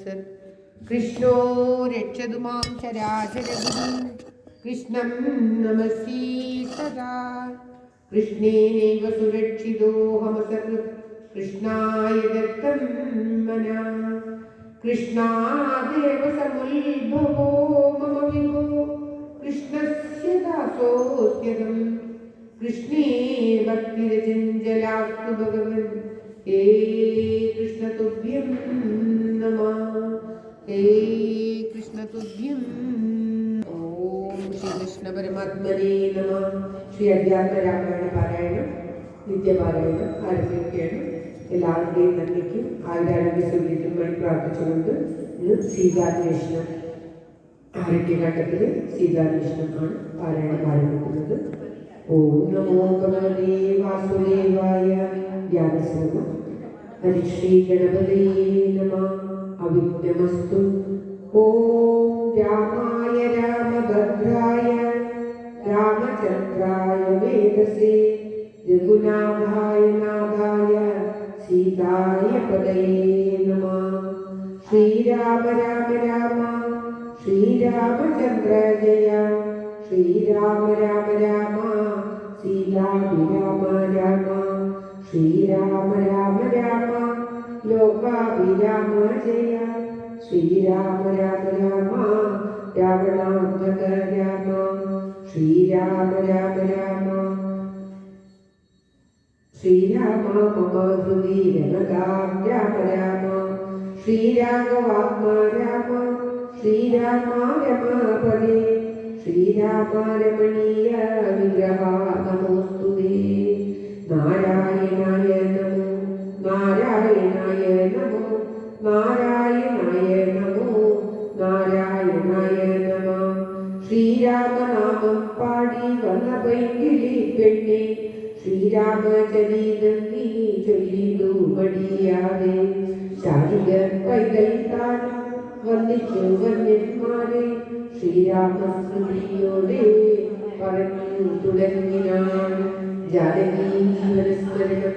തത്സത്. കൃഷ്ണോ രക്ഷതു മാം ചരാചരഗുരു കൃഷ്ണം നമസി സദാ. കൃഷ്ണേനൈവ സുരക്ഷിതോഹമസകൃ കൃഷ്ണായ ദത്തം മനാ. കൃഷ്ണാദേവ സമുദ്ഭവോ മമ വിഭോ കൃഷ്ണസ്യ ദാസോസ്യഹം. കൃഷ്ണേ ഭക്തിരചഞ്ചലാസ്തു ഭഗവൻ. ഹേ കൃഷ്ണ തുഭ്യം നമഃ. ഹേ കൃഷ്ണ തുഭ്യം. ഓം ശ്രീകൃഷ്ണ പരമാത്മനേ നമഃ. ശ്രീ അധ്യാത്മ രാമായണ പാരായണം നിത്യപാരായണം ആരംഭിക്കുകയാണ്. എല്ലാവരുടെയും നന്ദിക്കും ആയുരാരോഗ്യ സൗകര്യത്തിനുമായി പ്രാർത്ഥിച്ചുകൊണ്ട് ഇന്ന് സീതാന്വേഷണം ആരോഗ്യഘട്ടത്തില് സീതാന്വേഷണമാണ് പാരായണം ആരംഭിക്കുന്നത്. ഓം നമോ ഭഗവതേ വാസുദേവായ. ധ്യാനശ്ലോകം. ഹരിശ്രീ ഗണപതേ നമഃ. അവിഘ്നമസ്തു. ഓം രാമായ രാമഭദ്രായ രാമചന്ദ്രായ വേദസേ രഘുനാഥായ നാഥായ സീതായ പദയേ നമഃ. ശ്രീരാമ രാമ രാമ ശ്രീരാമചന്ദ്ര ജയ. ശ്രീരാമ രാമ രാമ സീതാഭിരാമ രാമ. ശ്രീരാമ രാമ രാമ ലോകാഭിരാമ ജയ. ശ്രീരാമ രാമ രാമ രാവണാന്തക രാമ. ശ്രീരാമ രാമ രാമ ശ്രീരാമ മമ ഹൃദി രമതാം രാമ രാമ. ശ്രീരാഘവാത്മ രാമ ശ്രീരാമ രമാപദേ. ശ്രീരാമ രമണീയ വിഗ്രഹ നമോസ്തുതേ. നാരായണായ നമോ നാരായണായ നമോ നാരായണായ നമോ നാരായണായ നമഃ. ശ്രീരാമനാമം പാടി വന്ന പൈങ്കിളി പെണ്ണെ ശ്രീരാമചരിതം നീ ചൊല്ലിടൂ മടിയാതെ. ശാരിക പൈതൽ താനും വന്നിച്ചു വന്യന്മാരെ ശ്രീരാമസ്മൃതിയോടെ പറഞ്ഞു തുടങ്ങിനാൻ. ജാനകീ ജീവനസ്മരണം.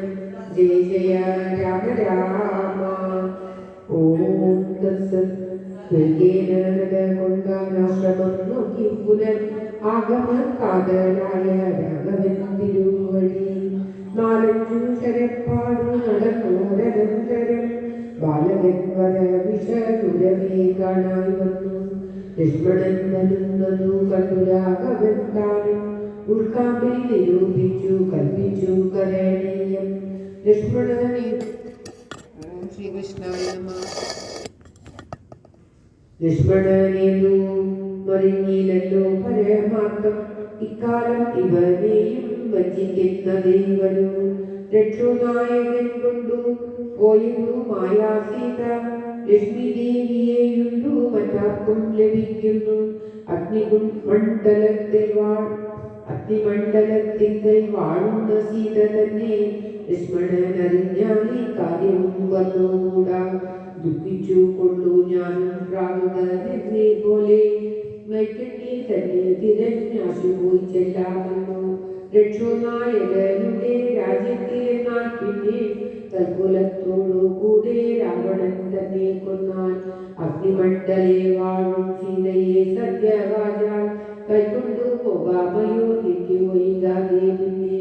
ജയ ജയ രാമ രാമ. ഓം തത്സത്. കൊണ്ടാനാശ്രമം നോക്കി പുനർ ആഗമകാതരായ രാഘവൻ തിരുവഴി. നാലഞ്ചു ശരപ്പാടു നടന്നോരനന്തരം ബാലകൻ വര വിഷതുരവേ കാണായി വന്നു. ലക്ഷ്മണൻ വരുന്നതു കണ്ടു രാഘവൻ താനും ഉൾക്കാമ്പിൽ നിരൂപിച്ചു കൽപ്പിച്ചു കരണീയം. ലക്ഷ്മണനെ ശ്രീകൃഷ്ണായ നമഃ. ലക്ഷ്മണനേതു മറിഞ്ഞില്ലല്ലോ പരമാർത്ഥം. ഇക്കാലം ഇവനെയും വഞ്ചിക്കുന്ന ദേവനു. രക്ഷോനായകൻ കൊണ്ടു പോയതു മായാസീത. ലക്ഷ്മി ദേവിയെയുണ്ടു മറ്റാർക്കും ലഭിക്കുന്നു. അഗ്നിമണ്ഡലത്തിൽ വാഴുന്ന സീത തന്നെ ലക്ഷ്മണൻ അറിഞ്ഞാൽ ഈ കാര്യവും വന്നുകൂടാ. ദുഃഖിച്ചു കൊള്ളു ഞാനും പ്രാകുന്നതിനെ പോലെ മൈക്കണ്ണി തന്നെ തിരഞ്ഞാശു പോയി ചെല്ലാമല്ലോ. രക്ഷോനായകരുടെ രാജ്യത്തിലെന്നാൽ പിന്നെ തൽക്കുലത്തോടു കൂടെ രാവണൻ തന്നെ കൊന്നാൽ. അഗ്നിമണ്ഡലെ വാഴും സീതയെ സത്യവാചാൽ കൈക്കൊണ്ടു പോകാമയോ നിത്യ വൈകാതെ പിന്നെ.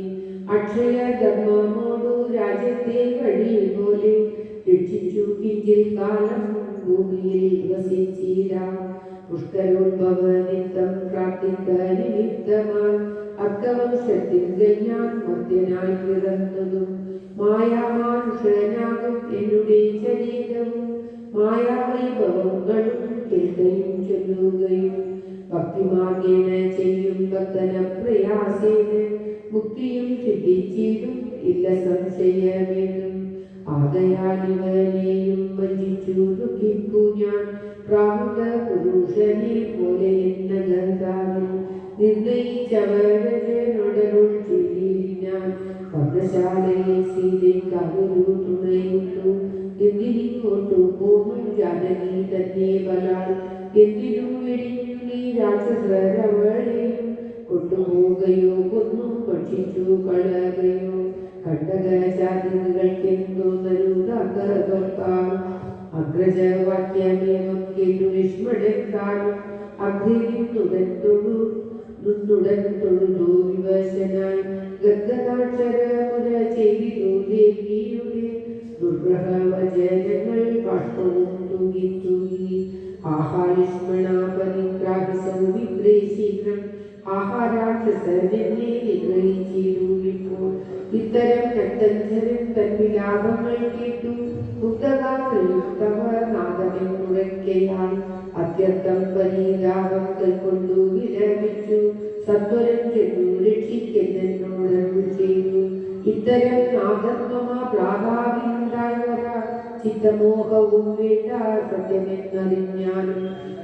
അക്ഷയധർമ്മമോടു രാജ്യത്തെ വഴി പോലെ രക്ഷിച്ചു കിഞ്ചിൽ കാലം ഭൂമിയിൽ വസിച്ചിടാം. പുഷ്കരോദ്ഭവ നിത്തം പ്രാർത്ഥിക്ക നിമിത്തമായി അർത്ഥവംശത്തിൽ ഞാൻ മധ്യനായി പിറന്നതും. മായാമാനുഷനാകും എന്നുടെ ശരീരവും മായാവൈഭവങ്ങളും കേൾക്കുകയും ചൊല്ലുകയും ഭക്തിമാർഗേണ ചെയ്യും ഭക്തന പ്രയാസേന മുക്തിയും സിദ്ധിച്ചിടും ഇല്ല സംശയമെന്നും. ആകയാൽ ഇവനെയും വഞ്ചിച്ചു ദുഃഖിപ്പു ഞാൻ പ്രാമുഖ പുരുഷനെ പോലെ എന്ന ഗന്ധാവിൽ നിർണയിച്ചവരനോടരുൾ ചെയ്തിരിനാൻ. പർണശാലയെ സീതയ്ക്കൊരു തുണയിട്ടു. എന്തിനിങ്ങോട്ടു പോകും ജാനകി തന്നെ ബലാൽ. എന്തിനും വെടിഞ്ഞു നീ രാക്ഷസരവളെയും കൊണ്ടുപോകുകയോ കൊന്നു ഭക്ഷിച്ചു കളകയോ. കണ്ടകശാദികൾക്കെന്തോ നരുതാർത്താൽ അഗ്രജവാക്യമേവം കേട്ടു വിസ്മടൻ താനും അഗ്രഹിന്നുടൻ തൊഴുതു വിവശനായി ഗദ്ഗദാക്ഷരമുര ചെയ്തു ദേവിയുടെ ദുർഗ്രഹവചനങ്ങൾ ബാഷ്പവും തൂങ്ങി ആഹാരിഷ്മണാപതിഗ്രാഹി സൗമിത്രേ ശീഘ്രം ആഹാരാക്ഷസനെ നിഗ്രഹിച്ചിരുവിപ്പോൾ ഇത്തരം രക്തഞ്ചരൻ തൻ വിലാപങ്ങൾ കേട്ടു മുക്തകാത്രയുക്തവ നാദമെന്നുറയ്ക്കയാൽ അത്യന്തം പരീതാപം കൈക്കൊണ്ടു വിലപിച്ചു സത്വരം ചെന്നു രക്ഷിക്കെന്നോട് ചെയ്തു ഇത്തരം നാദത്വമാ പ്രാതാവിനുണ്ടായവര ചിത്തമോഹവും വേണ്ട സത്യമെന്നറിഞ്ഞാലും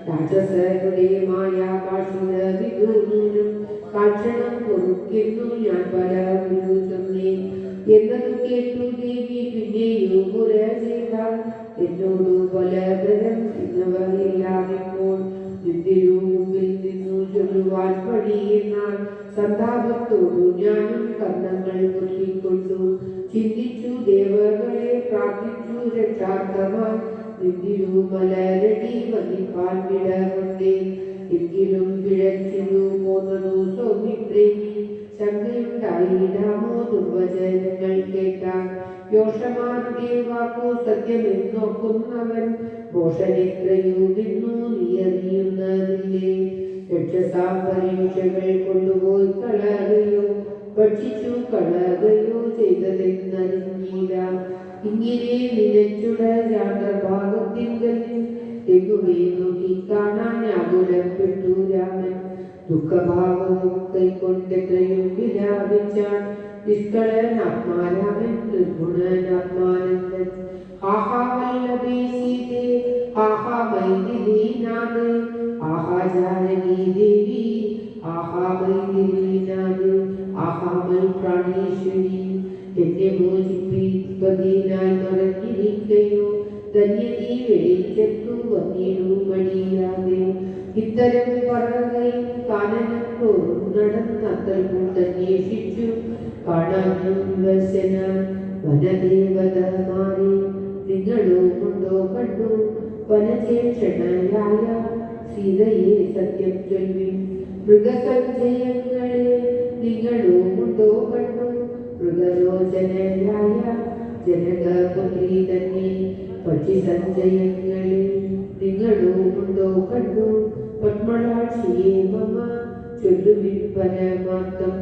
രാക്ഷസരുടെ മായാകാശിക വിദൂനും കാക്ഷണം പൊറുക്കുന്നു ഞാൻ പല ഗുരു ചൊന്നേ എന്നതു കേട്ടു ദേവി പിന്നെയും മുര ചെയ്താൽ എന്നോടു പല ബ്രതം എന്നവരില്ലാതിപ്പോൾ നിന്തിരു മുമ്പിൽ നിന്നു ചൊല്ലുവാൻ പണിയെന്നാൽ സന്താപത്തോടു ഞാനും കർണങ്ങൾ പൊത്തിക്കൊണ്ടു ചിന്തിച്ചു ദേവകളെ പ്രാർത്ഥിച്ചു രക്ഷാർത്ഥമായി നിന്തിരു മലരടി വന്നിപ്പാൻ വിടകൊണ്ടേ എങ്കിലും പിഴച്ചിരു പോന്നതു സൗമിത്രേമി ശങ്കയുണ്ടായിടാമോ ദുർവചനങ്ങൾ കേട്ടാൽ യോഷമാരുടെ വാക്കു സത്യമെന്നോക്കുന്നവൻ ഭോഷനെത്രയോ നിന്നു നീയറിയുന്നതില്ലേ രക്ഷസാപരീക്ഷകൾ കൊണ്ടുപോയി കളകയോ ഭക്ഷിച്ചു കളകയോ ചെയ്തതെന്നറിഞ്ഞില്ല ഇങ്ങനെ നിലച്ചുട രാഗഭാഗത്തിങ്കൽ എങ്ങുമേ നോക്കി കാണാൻ ആകുലപ്പെട്ടു രാമൻ ദുഃഖഭാവവും കൈക്കൊണ്ടെത്രയും വിലാപിച്ചാൻ നിഷ്കളനാത്മാരാമൻ നിർഗുണനാത്മാനന്ദൻ ആഹാ വല്ലഭേ സീതേ ആഹാ മൈഥിലീനാഥ് ആഹാ ജാനകി ദേവി ആഹാ മൈഥിലീനാഥ് ആഹാ മൈ പ്രാണേശ്വരി എന്നെ മോചിപ്പിപ്പതിനായി മറഞ്ഞിരിക്കയോ ധന്യനീ വെളിച്ചത്തു വന്നിടൂ മടിയാതെ ഇത്തരം പറകയും കാനനം തോറും നടന്നത്തൽ കൊണ്ടന്വേഷിച്ചു കാണാനു വിവശന വനദേവതമാരെ നിങ്ങളോ കൊണ്ടോ കണ്ടു വനചേക്ഷണയായ സീതയെ സത്യം ചൊല്ലി മൃഗസഞ്ചയങ്ങളെ നിങ്ങളോ കൊണ്ടോ കണ്ടു മൃഗലോചനയായ ജനകപുത്രി തന്നെ പക്ഷി സഞ്ചയങ്ങളെ നിങ്ങളോ കൊണ്ടോ കണ്ടു പത്മളാക്ഷിയെ മമ ചൊല്ലുവിൻ പരമാർത്ഥം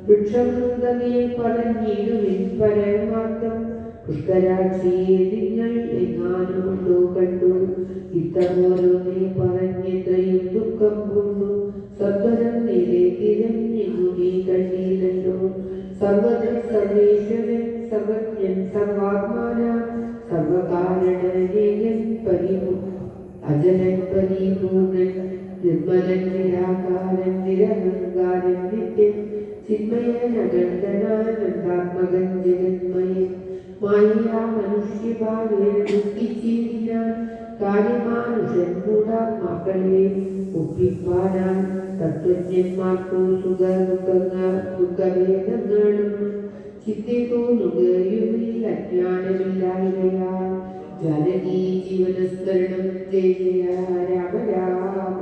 വൃക്ഷവൃന്ദമേ പറഞ്ഞിടുവിൻ പരമാർത്ഥം പുഷ്കരാക്ഷിയെ നിങ്ങൾ എങ്ങാനുകൊണ്ടോ കണ്ടു ഇത്തമോരോന്നെ പറഞ്ഞെത്രയും ദുഃഖം കൊണ്ടു സത്വരം നേരെ തിരഞ്ഞെങ്ങുമേ കണ്ടീരല്ലോ സർവ്വതം സർവേശ്വരൻ സർവജ്ഞൻ സർവാത്മാന സർവകാരണനേയൻ അജനൻ പരിപൂർണൻ നിർമ്മലൻ നിരാകാരൻ നിരഹങ്കാരൻ നിത്യൻ ചിന്മയനകണ്ഠനാനന്ദാത്മകൻ ജഗന്മയൻ മായാ മനുഷ്യഭാവേന ദുഃഖിച്ചിരിക്കാൻ കാര്യമാനുഷൻ മൂഢാത്മാക്കളെ ഒപ്പിപ്പാനാൻ തത്വജ്ഞന്മാർക്കു ദുഃഖഭേദങ്ങളും ചിത്തെ തോന്നുകയുമില്ല അജ്ഞാനമില്ലായ്മയാൽ ജാനകി ജീവനസ്മരണം ജയ രാമ രാമ.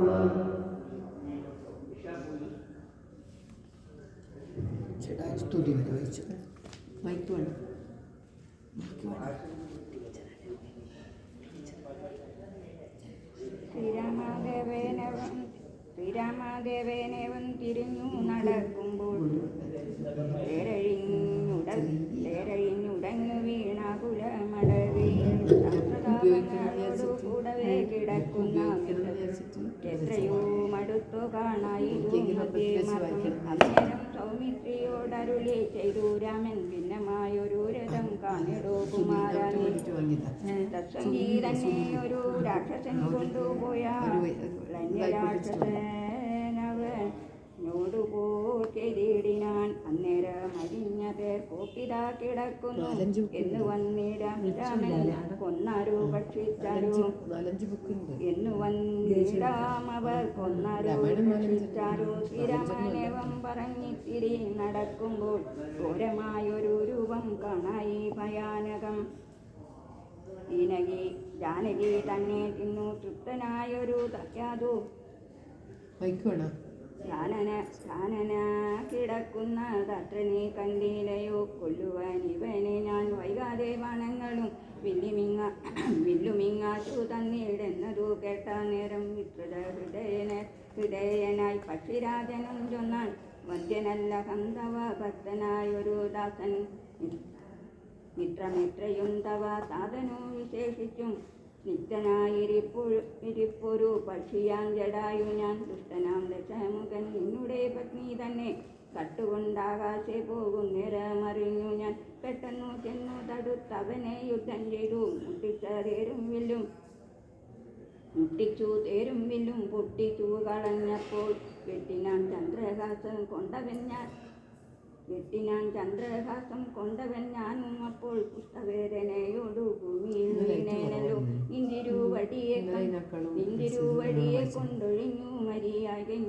സ്തുതി വഹിച്ചു മൈക്കുവാണ് ശ്രീരാമദേവേനവൻ തിരിഞ്ഞു നടക്കുമ്പോൾ തേരഴിഞ്ഞുടങ്ങു വീണകുലമടവിയോടു കൂടവേ കിടക്കുന്ന എത്രയോ മടുത്തു കാണായിരുന്നു അന്നേരം സൗമിത്രിയോടരുളി ചെയ്തു രാമൻ ഭിന്നമായൊരു രഥം കാണിടോ കുമാരനെ തത്സംഗീതനെ ഒരു രാക്ഷസൻ കൊണ്ടുപോയ രാക്ഷസനവനോടുപോൽ ചെയ്തിടിനാൻ അന്നേരം അരിഞ്ഞ പേർ കോപ്പിതാ കിടക്കുന്നു എന്ന് വന്നിടാം രാമൻ കൊന്നാരു ഭക്ഷിച്ചാരു എന്നു വന്നിടാം അവർ കൊന്നാരു ഭക്ഷിച്ചാരു ശ്രീരാമനേവം പറഞ്ഞിത്തിരി നടക്കുമ്പോൾ ഘോരമായൊരു രൂപം കാണായി ഭയാനകം ജാനകി തന്നെ തിന്നു തൃപ്തനായൊരു തയ്യാതു വൈക്കുവാണോ? ധ്യാനന കിടക്കുന്ന ദത്രനെ കണ്ടിലയോ കൊല്ലുവാൻ ഇവനെ ഞാൻ വൈകാതെ വനങ്ങളും വില്ലുമിങ്ങാച്ചു തന്നിടുന്നതു കേട്ട നേരം വികൃത ഹൃദയനായി പക്ഷിരാജനും ചൊന്നാൻ വന്ദ്യനല്ല കന്തവ ഭക്തനായൊരു ദാസൻ മിത്രമിത്രയും തവ സാധനു വിശേഷിച്ചും നിത്യനായിരിപ്പൊരു പക്ഷിയാൻ ജടായു ഞാൻ ദുഷ്ടനാം ദശമുഖൻ നിന്നുടെ പത്നി തന്നെ കട്ടുകൊണ്ടാകാശെ പോകും നിറമറിഞ്ഞു ഞാൻ പെട്ടെന്നു ചെന്നു തടുത്തവനെ യുദ്ധം ചെയ്തു മുട്ടിച്ചു തേരും വില്ലും പൊട്ടിച്ചു കളഞ്ഞപ്പോൾ വെട്ടിനാൻ ചന്ദ്രഹാസം കൊണ്ടവൻ ഞാനും അപ്പോൾ പുസ്തവേദനയോടു ഭൂമിയിൽ വീണേനല്ലോ ഇന്ദിരുവടിയെ കൊണ്ടൊഴിഞ്ഞു മരിയാകൻ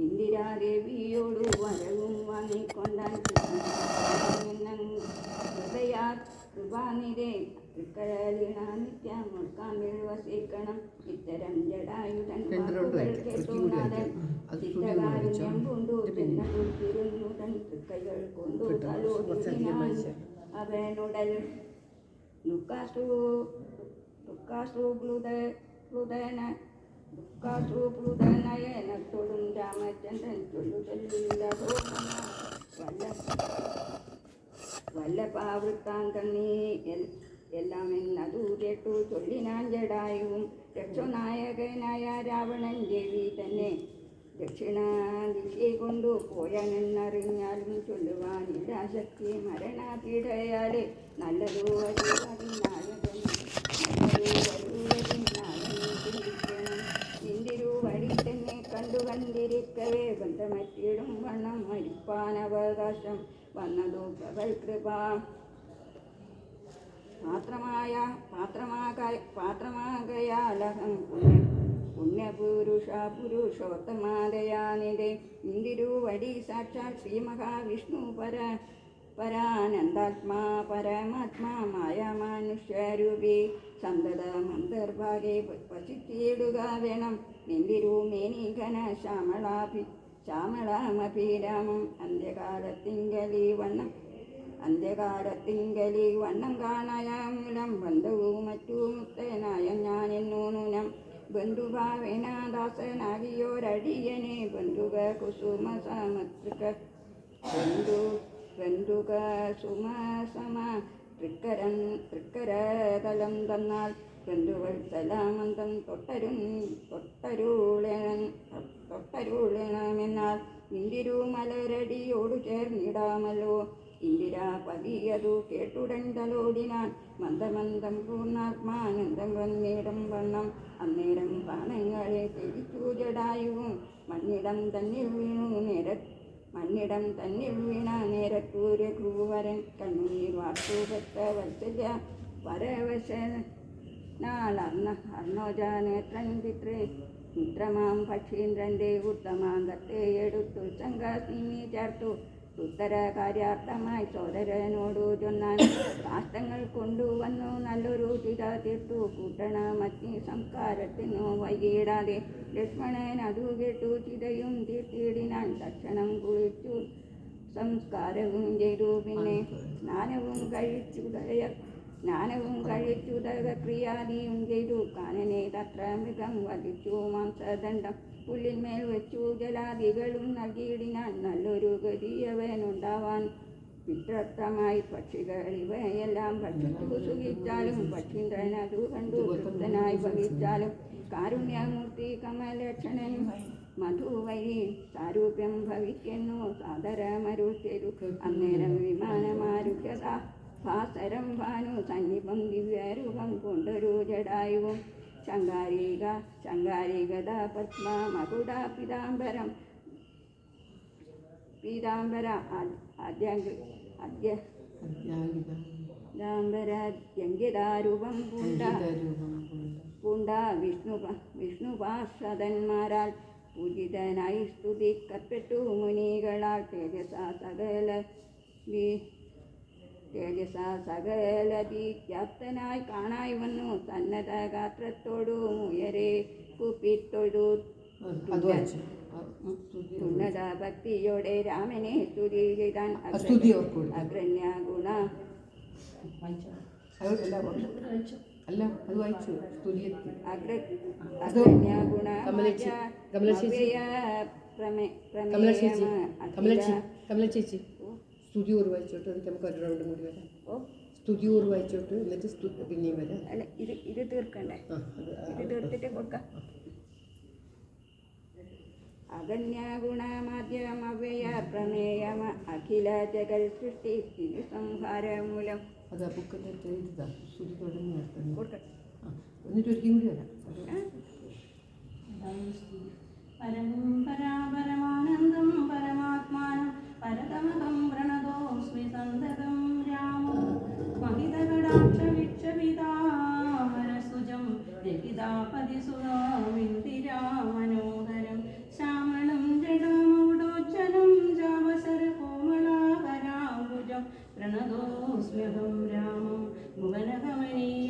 ഇന്ദിരാദേവിയോടു വരവും വാങ്ങിക്കൊണ്ടാൻ ഹൃദയാ കൃപാനിരേ നിത്യം മുൾക്കാമ്പിൽ വസിക്കണം ഇത്തരം ജടായുധൻ വാക്കുകൾ കേട്ടുനാഥൻ ചിത്തകാരുണ്യം കൊണ്ടു ചെന്നു തൻ തൃക്കൈകൾ കൊണ്ടു തലോടിനാൻ അവനുടൽ ും രാമചന്ദ്രൻ ചൊല്ലുതല്ലോ വല്ലപാവൃത്താന്തം നീ എല്ലാം എന്നതു കേട്ടു ചൊല്ലിനാൻ ജടായുവും രക്ഷനായകനായ രാവണൻ ദേവി തന്നെ ദക്ഷിണ ദിശയെ കൊണ്ടു പോയാനെന്നറിഞ്ഞാലും ചൊല്ലുവാനില്ല ശക്തി മരണപീഡയാലെ നല്ലതു ഇന്ദിരുവടി തന്നെ കണ്ടിരിക്കവേ ബന്ധമറ്റിടും വണ്ണം മരിപ്പാനവകാശം വന്നതു പ്രബൽ കൃപ പാത്രമാകയാലഹം പുരുഷോത്തമാദയാനിതേ ഇന്ദിരുവടി സാക്ഷാൽ ശ്രീ മഹാവിഷ്ണു പരാനന്ദാത്മാ പരമാത്മാ മായാമനുഷ്യരൂപി സന്തതമന്തർഭാഗെ വസിച്ചിടുക വേണം നിന്തിരുമേനിഘന ശ്യാമളാമഭിരാമം അന്ത്യകാലത്തിങ്കലി വണ്ണം കാണായാമിലം ബന്ധവും മറ്റു മുക്തനായ ഞാനെന്നൂനം ബന്ധുഭാവേനാദാസനാകിയോരടിയനെ ബന്ധുക കുസുമ സുമസമ തൃക്കരതലം തന്നാൽ ബന്ധുവത്സലാമന്തം തൊട്ടരുളണമെന്നാൽ ഇന്ദിരുമലരടിയോടു ചേർന്നിടാമല്ലോ ഇന്ദിരാപതിയതു കേട്ടുടൻ തലോടിനാൻ മന്ദമന്ദം പൂർണ്ണാത്മാനന്ദം വന്നിടം വണ്ണം അന്നേരം ബാണങ്ങളെ തിരിച്ചു ജടായുവും മണ്ണിടം തന്നിൽ വീണ നേരത്തൂര് ക്രൂവരൻ കണ്ണുനീർ വാർത്തൂപത്ത വത്സജ അർണോജ നേത്രൻ മിത്രമാം പക്ഷീന്ദ്രന്റെ ഉത്തമാംഗത്തെ എടുത്തു ശങ്കാസിനി ചേർത്തു ഉത്തര കാര്യാർത്ഥമായി സോദരനോടു ചൊന്നാൻ കാഷ്ടങ്ങൾ കൊണ്ടുവന്നു നല്ലൊരു ചിത തീർത്തു കൂട്ടണമഗ്നി സംസ്കാരത്തിനു വൈകിടാതെ ലക്ഷ്മണൻ അതു കേട്ടു ചിതയും തീർത്തിടിനാൻ തക്ഷണം കുളിച്ചു സംസ്കാരവും ചെയ്തു പിന്നെ സ്നാനവും കഴിച്ചുദക്രിയാദിയും ചെയ്തു കാനനെ തത്ര മൃഗം വധിച്ചു മാംസദണ്ഡം പുല്ലിന്മേൽ വെച്ചു ജലാദികളും നൽകിയിടിനാൻ നല്ലൊരു ഗതിയവനുണ്ടാവാൻ വിത്രത്തമായി പക്ഷികൾ ഇവയെല്ലാം ഭക്ഷിച്ചു സുഖിച്ചാലും പക്ഷീന്ദ്രൻ അതു കണ്ടു തൃപ്തനായി ഭവിച്ചാലും കാരുണ്യമൂർത്തി കമലക്ഷണൻ മധുവരി സാരൂപ്യം ഭവിക്കുന്നു സാദരമരുത്തേരു അന്നേരം വിമാനമാരുഹ്യത ഭാസരം ഭാനു സന്നിപം ദിവ്യരൂപം കൊണ്ടൊരു ജടായുവും ശങ്കാരികത പത്മ മകുട പീതാംബര അദ്യംഗിതാരൂപം പൂണ്ട വിഷ്ണുപാർഷദന്മാരാൽ പൂജിതനായി സ്തുതിക്കപ്പെട്ടു മുനികളാൽ തേജസ സകല തേജസ സകലതീക്യാപ്തനായി കാണായി വന്നു സന്നദ്ധ ഗാത്രത്തോടും ഉയരെ കുപ്പിത്തൊഴു ഉന്നത ഭക്തിയോടെ രാമനെ സ്തുതി ചെയ്താൻ അഗ്രന്യ ഗുണ അല്ല അത് വായിച്ചു സ്തുതിയെത്തി അഗ്രന്യ ഗുണ കമല ചേച്ചി സ്തുതി ഓർ വായിച്ചോട്ട് എന്നിട്ട് നമുക്ക് ഒരു റൗണ്ടും കൂടി വരാം. സ്തുതി ഓർ വായിച്ചോട്ട് എന്നിട്ട് പിന്നെയും വരാം. അല്ല ഇത് തീർക്കണ്ടേ? ഇത് തീർത്തിട്ട് കൊടുക്കാം. അഗണ്യ ഗുണമാധ്യമവ്യയ പ്രമേയമ അഖില ജഗൽ സൃഷ്ടി സ്ഥിതി സംഹാരമൂലം. അത് ആ ബുക്കിൻ്റെ ഇതാ സ്തുതി തുടങ്ങി കൊടുക്കട്ടെ. എന്നിട്ട് ഒരിക്കലും കൂടി വരാം. പരമാനന്ദം പരമാത്മാനം പരതമകം പ്രണതോസ്മി സന്തതം രാമോ മഹിതകടാക്ഷവിക്ഷപിതാമരസുജം രഹിതാപതിസുഖമിന്ദിരാമനോഹരം ശ്യാമളം ജഡമൗഡോജ്ജലം ജാവസരകോമളാകരാംബുജം പ്രണതോസ്മ്യഹം രാമം ഭുവനകമനീയ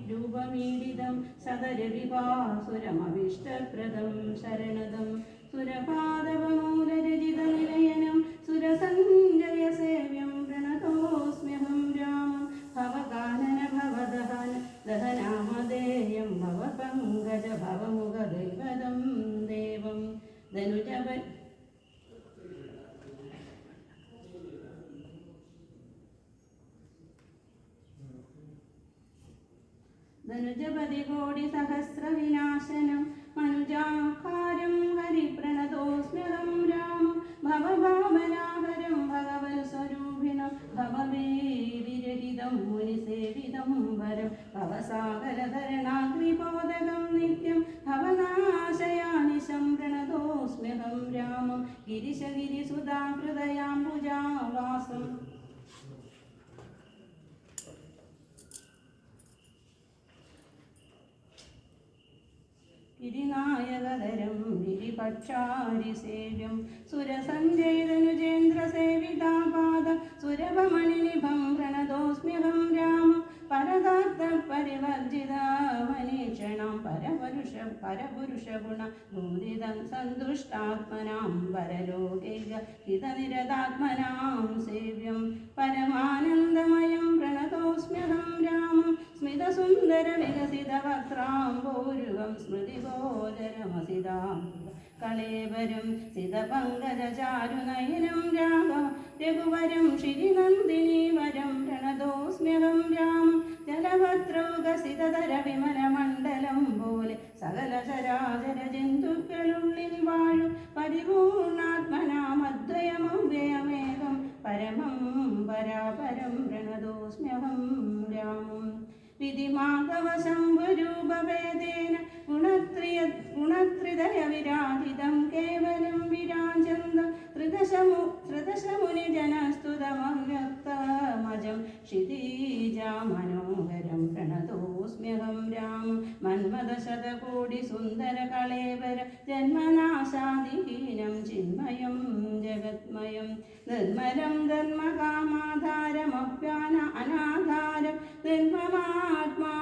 രൂപമീഡിതം സദരവിഭാസുരമഭീഷ്ടപ്രദം ശരണദം സുരപാദവമൂലരചിതനിലയനം സുരസഞ്ജയസേവ്യം പ്രണതോസ്മ്യഹം രാമം ഭവകാനന ഭവദഹന ദഹനാമധേയം ഭവപങ്കജ ഭവമുഖദൈവതം ദേവം ധനുജപൻ ധനുജപതി കോടി സഹസ്രവിനാശനം മനുജാകാരം ഹരിപ്രണതോസ്മ്യഹം രാമം ഭവഭാവനാഹരം ഭഗവൻ സ്വരൂപിണം ഭവവേദിരഹിതം മുനിസേവിതം വരം ഭവസാഗരധരണാഗ്നിബോധകം നിത്യം ഭവനാശയാനിശം പ്രണതോസ്മ്യഹം രാമം ഗിരിശഗിരിസുധാഹൃദയാംബുജാവാസം ഗിരിനായകധരം ഗിരിപക്ഷാരിസേവ്യം സുരസഞ്ജയതനുജേന്ദ്രസേവിതാപാദ സുരഭമണിനിഭം പ്രണതോസ്മ്യഹം രാമം പരതാർത്ഥപരിവർജിത മനീഷണം പരപുരുഷഗുണ ഭൂരിതം സന്തുഷ്ടാത്മനാം പരലോകൈക ഹിതനിരതാത്മനാം സേവ്യം പരമാനന്ദമയം പ്രണതോസ്മ്യഹം രാമം സ്മിതസുന്ദര വികസിത വക്രാംബോരുഹം സ്മൃതിഗോചരമസിതാം കളേവരം സിതപങ്കജചാരുനയനം രാഘവ രഘുവരം ശ്രീനന്ദിനീവരം പ്രണതോസ്മ്യഹം രാമം ജലഭദ്രൗകസിതധര വിമലമണ്ഡലം പോലെ സകല ചരാചര ജന്തുക്കളുള്ളിൽ വാഴും പരിപൂർണാത്മനാമദ്വയമവ്യയമേകം പരമം പരാപരം പ്രണതോസ്മ്യഹം രാമം വിധിമാധവ ശംഭുരൂപഭേദേന ഗുണത്രിദയ വിരാജിതം കേവലം വിരാജന്ത ത്രിദശമുനിജനസ്തുതമവ്യക്തമജം ക്ഷിതീജാമനോഹരം പ്രണതോസ്മ്യഹം രാമം മന്മദശതകോടി സുന്ദര കളേവര ജന്മനാശാദിഹീനം ചിന്മയം ജഗത്മയം നിർമ്മലം ധർമ്മകാമാധാരമപ്യാന അനാധാരം നിർമ്മമാത്മാ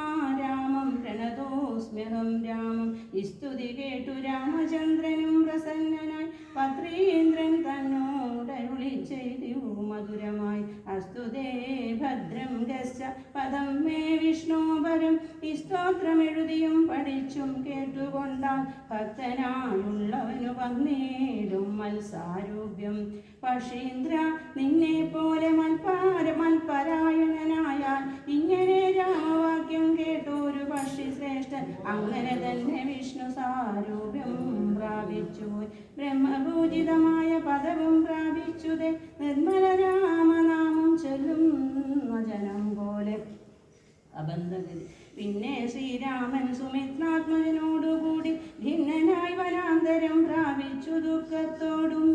രാമം പ്രണതോസ്മ്യഹം രാമം സ്തുതി കേട്ടു രാമചന്ദ്രനും പ്രസന്നനായി പത്രീന്ദ്രൻ തന്നോടരുളി ചെയ്തു മധുരമായി അസ്തുതേ ഭദ്രം ഗസ്സ പദം മേ വിഷ്ണോപരം ഈ സ്തോത്രമെഴുതിയും പഠിച്ചും കേട്ടുകൊണ്ടാൽ ഭക്തനായുള്ളവനു വന്നേടും മത്സാരൂപ്യം പക്ഷീന്ദ്ര നിന്നെ പോലെ മൽപരായണനായാൽ ഇങ്ങനെ രാമവാക്യം കേട്ടൊരു പക്ഷി ശ്രേഷ്ഠൻ അങ്ങനെ തന്നെ വിഷ്ണു സാരൂപ്യം പ്രാപിച്ചുപോയി ബ്രഹ്മപൂജിതമായ പദവും പ്രാപിച്ചുതേ നിർമ്മല രാമനാമം ചൊല്ലുന്ന ജനം പോലെ അബന്ധഗതി പിന്നെ ശ്രീരാമൻ സുമിത്രാത്മജനോടുകൂടി ഭിന്നനായി വനാന്തരം പ്രാപിച്ചു ദുഃഖത്തോടും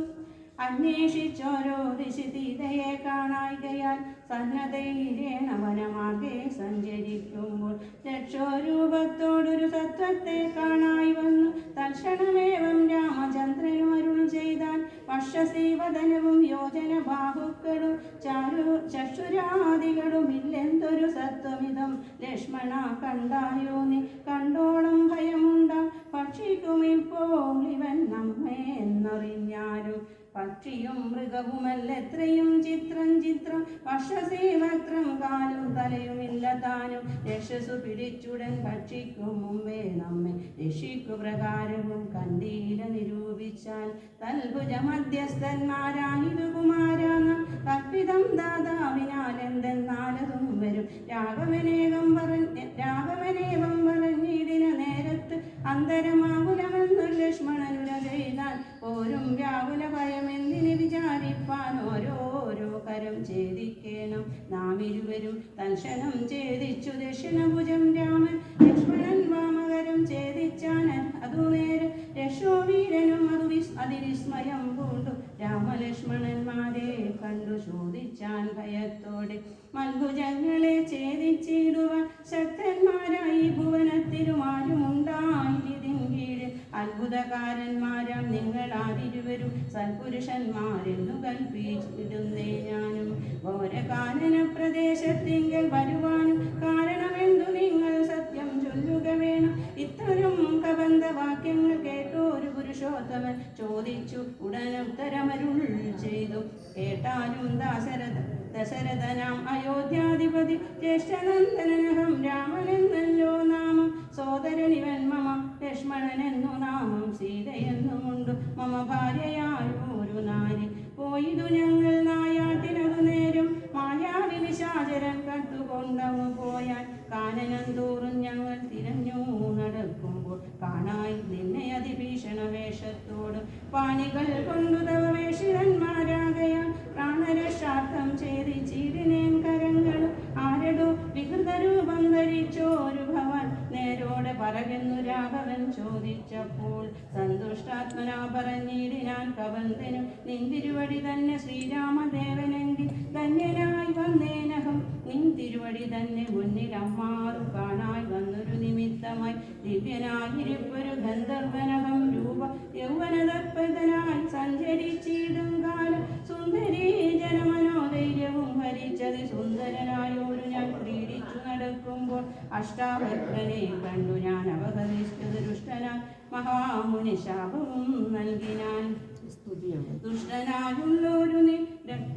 അന്വേഷിച്ചോരോ ദിശി സീതയെ കാണായികയാൽ സന്നദ്ധയിരേണ വനമാകെ സഞ്ചരിക്കുമ്പോൾ രക്ഷോരൂപത്തോടൊരു സത്വത്തെ കാണായി വന്നു. തൽക്ഷണമേവം രാമചന്ദ്രനും അരുൾ ചെയ്താൻ, വക്ഷസീവദനവും യോജന ബാഹുക്കളും ചക്ഷുരാദികളും ഇല്ലെന്തൊരു സത്വമിതം ലക്ഷ്മണ കണ്ടായോ നീ? കണ്ടോളം ഭയമുണ്ടാം ഭക്ഷിക്കുമിപ്പോൾ ഇവൻ നമ്മെ എന്നറിഞ്ഞാലും. പക്ഷിയും മൃഗവുമല്ലെത്രയും ചിത്രം ചിത്രം, പക്ഷസീവക്രം കാലും തലയുമില്ല താനും. രക്ഷസു പിടിച്ചുടൻ ഭക്ഷിക്കും മുമ്പേ നമ്മെ രക്ഷിക്കു പ്രകാരവും കണ്ടീല നിരൂപിച്ചാൽ. തൽഭുജ മധ്യസ്ഥന്മാരാണിതു കുമാരാനം കൽപ്പിതം ദാതാവിനാൽ എന്തെന്നാലതും വരും. രാഘവനേകം പറഞ്ഞിടിന നേരത്ത് അന്തരമാകുലമെന്നു ലക്ഷ്മണനുര ചെയ്താൽ. പോരും വ്യാകുല ഭയമെന്തിന് വിചാരിപ്പാൻ, ഓരോരോ കരം ഛേദിക്കേണം നാം ഇരുവരും. തൽക്ഷണം ഛേദിച്ചു ദക്ഷിണഭുജം രാമൻ, ലക്ഷ്മണൻ വാമകരം ഛേദിച്ചാൻ. അതു നേരെ രക്ഷോവീരനും അതിവിസ്മയം പൂണ്ടു രാമലക്ഷ്മണന്മാരെ കണ്ടു ചോദിച്ചാൻ ഭയത്തോടെ. മൽഭുജങ്ങളെ ഛേദിച്ചിടുവാൻ ശക്തന്മാരായി ഭുവനത്തിലുമാരുമുണ്ടായിരിതിൻ കീഴ്. അത്ഭുതകാരന്മാരാം നിങ്ങളാരിരുവരും സൽപുരുഷന്മാരെന്നു കൽപ്പിച്ചിരുന്നേ ഞാനും. ഘോരകാനന പ്രദേശത്തിങ്കൽ വരുവാനും കാരണമെന്തു നിങ്ങൾ സത്യം ചൊല്ലുക വേണം. ഇത്തരം കബന്ധവാക്യങ്ങൾ കേട്ടോരു പുരുഷോത്തമൻ ചോദിച്ചു ഉടനുത്തരമരുൾ ചെയ്തു. കേട്ടാലും ദശരഥനാം അയോധ്യാധിപതി ജ്യേഷ്ഠനന്ദനഹം രാമനെന്നല്ലോ നാമം. സോദരനിവൻ മമ ലക്ഷ്മണനെന്നു നാമം. സീതയെന്നുമുണ്ടു മമ ഭാര്യയായൊരു നാരി. പോയിതു ഞങ്ങൾ നായാട്ടിനതു നേരം മായാവി നിശാചരൻ കട്ടുകൊണ്ടങ്ങു പോയാൽ. കാനനം തോറും ഞങ്ങൾ തിരഞ്ഞു നടക്കുമ്പോൾ കാണായി നിന്നെ അതിഭീഷണ വേഷത്തോട്. പാണികൾ കൊണ്ടു തവ വേഷിതന്മാരാകയാൽ പ്രാണരക്ഷാർത്ഥം ഛേദിച്ചിടിനേൻ കരങ്ങളും. ആരടോ വികൃതരൂപം ധരിച്ചോരു ഭവൻ നേരോടെ പറകുന്നു രാഘവൻ ചോദിച്ചപ്പോൾ. സന്തുഷ്ടാത്മനാ പറഞ്ഞിടിനാൻ കബന്ധനും, നിന്തിരുവടി തന്നെ ശ്രീരാമദേവനെങ്കിൽ ധന്യനായി വന്നേനഹം. നിന്തിരുവടി തന്നെ മുന്നിൽ അമ്മാറു കാണായി വന്നൊരു നിമിത്തമായി. ദിവ്യനായിരിപ്പൊരു ഗന്ധർവനഹം രൂപ യൗവനതത്പതനായി സഞ്ചരിച്ചിടും കാലം. സുന്ദരീ ജനമനോധൈര്യവും ഭരിച്ചതി സുന്ദരനായോരു ഞാൻ ക്രീഡിച്ചു നടക്കുമ്പോൾ. അഷ്ടാവക്രനെ കണ്ടു ഞാൻ അപഹരിച്ചത് ദുഷ്ടനാൻ മഹാമുനി ശാപവും നൽകിനാൻ. ദുഷ്ടനായുള്ളൊരു നീ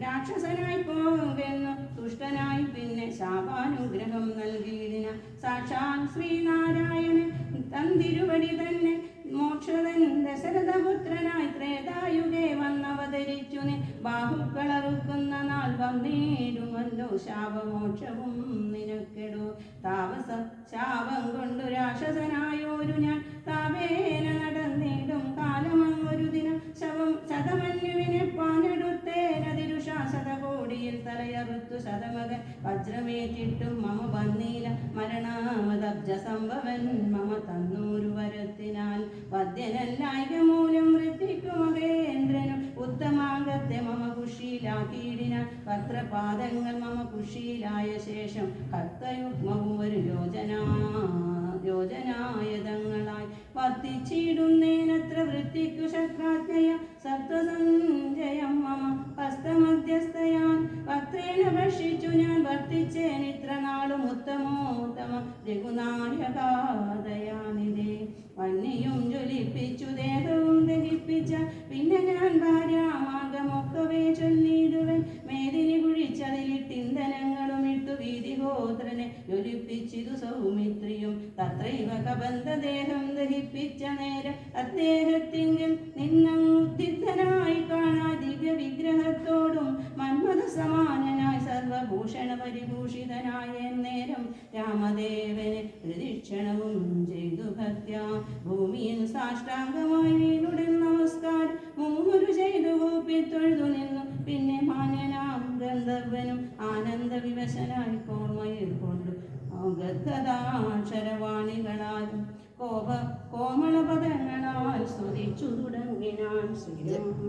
രാക്ഷസനായി പോകുമെന്ന് തുഷ്ടനായി പിന്നെ ശാപാനുഗ്രഹം നൽകിയിടിന. സാക്ഷാൽ ശ്രീനാരായണൻ തന്തിരുവടി തന്നെ മോക്ഷതൻ ദശരഥപുത്രനായി ത്രേതായുഗേ വന്നവതരിച്ചു നീ. ബാഹുക്കളറുക്കുന്ന നാൾ വന്നേടുമല്ലോ ശാപമോക്ഷവും നിനക്കെടു. താപസ ശാപം കൊണ്ടു രാക്ഷസനായോരു ഞാൻ താപേന നടന്നിടും കാലമങ്ങൊരു ദിനം. ശതമന്യുവിനെ പാഞ്ഞെടുത്തേനതിരുഷാസത കോടിയിൽ തലയറുത്തു ശതമകൻ വജ്രമേറ്റിട്ടും മമ വന്നീല മരണമതബ്ജ സംഭവൻ മമ തന്നൂരു വരത്തിനാൽ. വദ്യനല്ലായിക മൂലം വൃത്തിക്കു മഹേന്ദ്രനും ഉത്തമാംഗത്തെ മമ കുഷിയിലാക്കിയിടിനാൻ. പത്രപാദങ്ങൾ മമ കുഷിയിലായ ശേഷം കർത്തയുഗ്മവും ഒരു യോജനായതങ്ങളായി വർത്തിച്ചിടുന്നേനത്ര വൃത്തിക്കു ശക്രാജ്ഞയ സത്വസഞ്ജയം മമ ഹസ്തമധ്യസ്ഥയാൻ. വക്രേണ ഭക്ഷിച്ചു ഞാൻ വർത്തിച്ചേനിത്ര നാളും ഉത്തമോത്തമ രഘുനായകാദയാനിധേ. വന്നിയും ജ്വലിപ്പിച്ചു ദേഹവും ദഹിപ്പിച്ച പിന്നെ ഞാൻ ഭാര്യാമാർഗമൊക്കവേ ചൊല്ലിയിടുവൻ. മേദിനി കുഴിച്ചതിലിട്ടിന്ധനങ്ങളും ഇട്ടു വീതിഗോത്രനെ ജ്വലിപ്പിച്ചിതു സൗമിത്രിയും. തത്രൈവ കബന്ധദേഹം ദഹിപ്പിച്ച നേരം അദ്ദേഹത്തിങ്കിൽ നിന്നുദ്ധിതനായി കാണാ. ദിവ്യ വിഗ്രഹത്തോടും മന്മഥ സമാനനായി സർവഭൂഷണ പരിഭൂഷിതനായ നേരം രാമദേവനെ പ്രദക്ഷിണവും ചെയ്തു ഭക്ത്യാ. ഭൂമിയിൽ സാഷ്ടാംഗമായി വീണുടൻ നമസ്കാരം മൂന്നൊരു ചെയ്തു കൂപ്പിത്തൊഴുതു നിന്നു. പിന്നെ മാന്യനാം ഗന്ധർവനും ആനന്ദ വിവശനായി കോർമയിൽ കൊണ്ടു ഗദ്ഗദാക്ഷരവാണികളാലും കോമളപദങ്ങളാൽ സ്തുതിച്ചു തുടങ്ങിനാൻ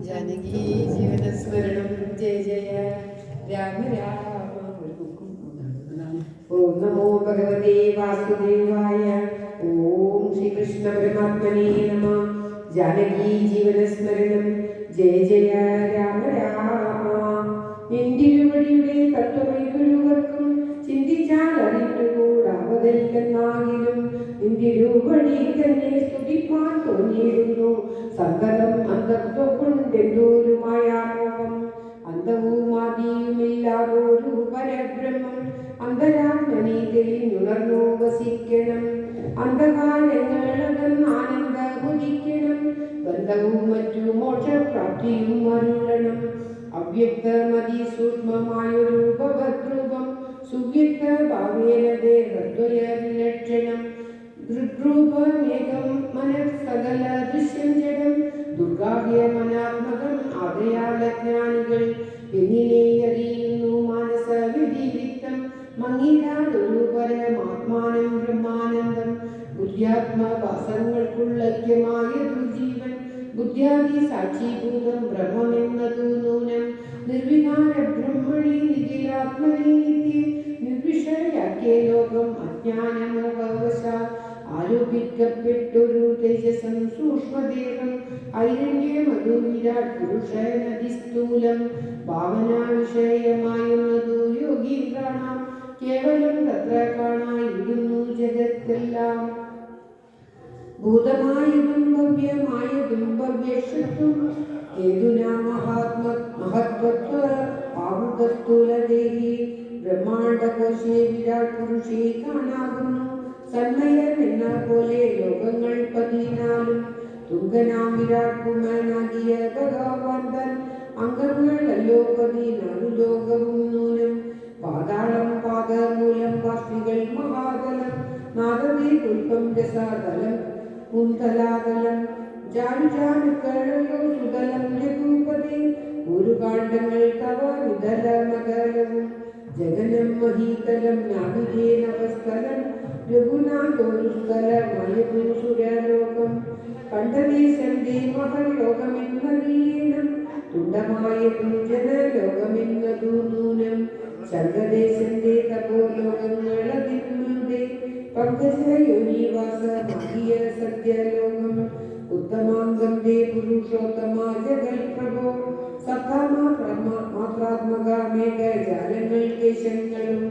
ജാനകി ജീവനസ്മരണം ജയ ജയ രാമ രാമ. ഒരു ബുക്കും ഓം നമോ ഭഗവതേ വാസുദേവായ. ഓം ശ്രീകൃഷ്ണ പരമാത്മനേ നമഃ. ജാനകി ജീവനസ്മരണം ജയ ജയ രാമ രാമ. നിന്തിരുവടിയുടെ തത്വമേതൊരുവർക്കും ചിന്തിച്ചാൽ അറിഞ്ഞുകൂടാവതല്ലെന്നാകിലും നിന്തിരുവടി തന്നെ സ്തുതിപ്പാൻ തോന്നിയിരുന്നു. സന്തതം അന്തത്വം കൊണ്ടെന്തോരു മായാമോഹം. അന്തവും ആദിയുമില്ലാതൊരു പരബ്രഹ്മം അന്തരാത്മനി തെളിഞ്ഞുണർന്നു വസിക്കണം. അന്ധകാലങ്ങളകം ആനന്ദമുദിക്കണം. ബന്ധവും മറ്റു മോക്ഷപ്രാപ്തിയും അരുളണം. അവ്യക്തമതി സൂക്ഷ്മമായൊരു ഭവദ്രൂപം സുവ്യക്ത ഭാവേന ദേഹദ്വയ വിലക്ഷണം. ദൃഗ്രൂപമേകം മനഃസകല ദൃശ്യം ജഡം ദുർഗാഹ്യമനാത്മകം ആകയാലജ്ഞാനികൾ എന്നിനെ അറിയുന്നു മാനസ വിധിവിത്തം മങ്ങിരാതൊരു പരമാത്മാനം ബ്രഹ്മാനന്ദം. ബുദ്ധ്യാത്മവാസങ്ങൾക്കുള്ളക്യമായതു ജീവൻ ബുദ്ധ്യാദി സാക്ഷീഭൂതം ബ്രഹ്മമെന്നതു നൂനം. നിർവികാര ബ്രഹ്മണി നിഖിലാത്മനി നിത്യ നിർവിഷയാക്കിയ ലോകം അജ്ഞാനമോഹവശാൽ ആരോപിക്കപ്പെട്ടൊരു തേജസം സൂക്ഷ്മദേഹം ഐരണ്യമതു വിരാട് പുരുഷനതിസ്ഥൂലം ഭാവനാ വിഷയമായുന്നതു യോഗീന്ദ്രാണാം കേവലം തത്ര കാണായിരുന്നു ജഗത്തെല്ലാം. ഭൂതമായതും ഭവ്യമായതും ഭവ്യഷത്വം ഏതുനാ മഹത്വത്വ ആവൃതസ്ഥൂലദേഹി ബ്രഹ്മാണ്ഡകോശേ വിരാട് പുരുഷേ കാണാകുന്നു. സന്മയൻ എന്ന പോലെ ലോകങ്ങൾ 14 തുങ്കനാം വിരാട് കുമാരനാകിയ ഭഗവാൻ തൻ അംഗങ്ങളല്ലോ 14 ലോകവും നൂനം. പാതാളം പാദമൂലം വാസ്തികൾ മഹാതലം നാദമേ പുൽപം രസാതലം കുന്തലാതലം ജാനുജാനുക്കളല്ലോ സുതലം രഘുപതി ഒരു കാണ്ഡങ്ങൾ തവ വിതലമതലവും ജഗനം മഹീതലം നാഭിജേ നവസ്ഥലം രഘുനാഥോരു സ്ഥലമായതു സുരലോകം. കണ്ഠദേശന്തേ മഹലോകമെന്നറിയണം തുണ്ടമായതു ജനലോകമെന്നതു നൂനം. ശങ്കദേശന്തേ തപോലോകങ്ങളതിന്മുമ്പേ പങ്കജയോനിവാസമാകിയ സത്യലോകം. ഉത്തമാംഗം ദേ പുരുഷോത്തമ ജഗൽ പ്രഭോ സപ്തമ മാത്രാത്മക മേഘജാലങ്ങൾ കേശങ്ങളും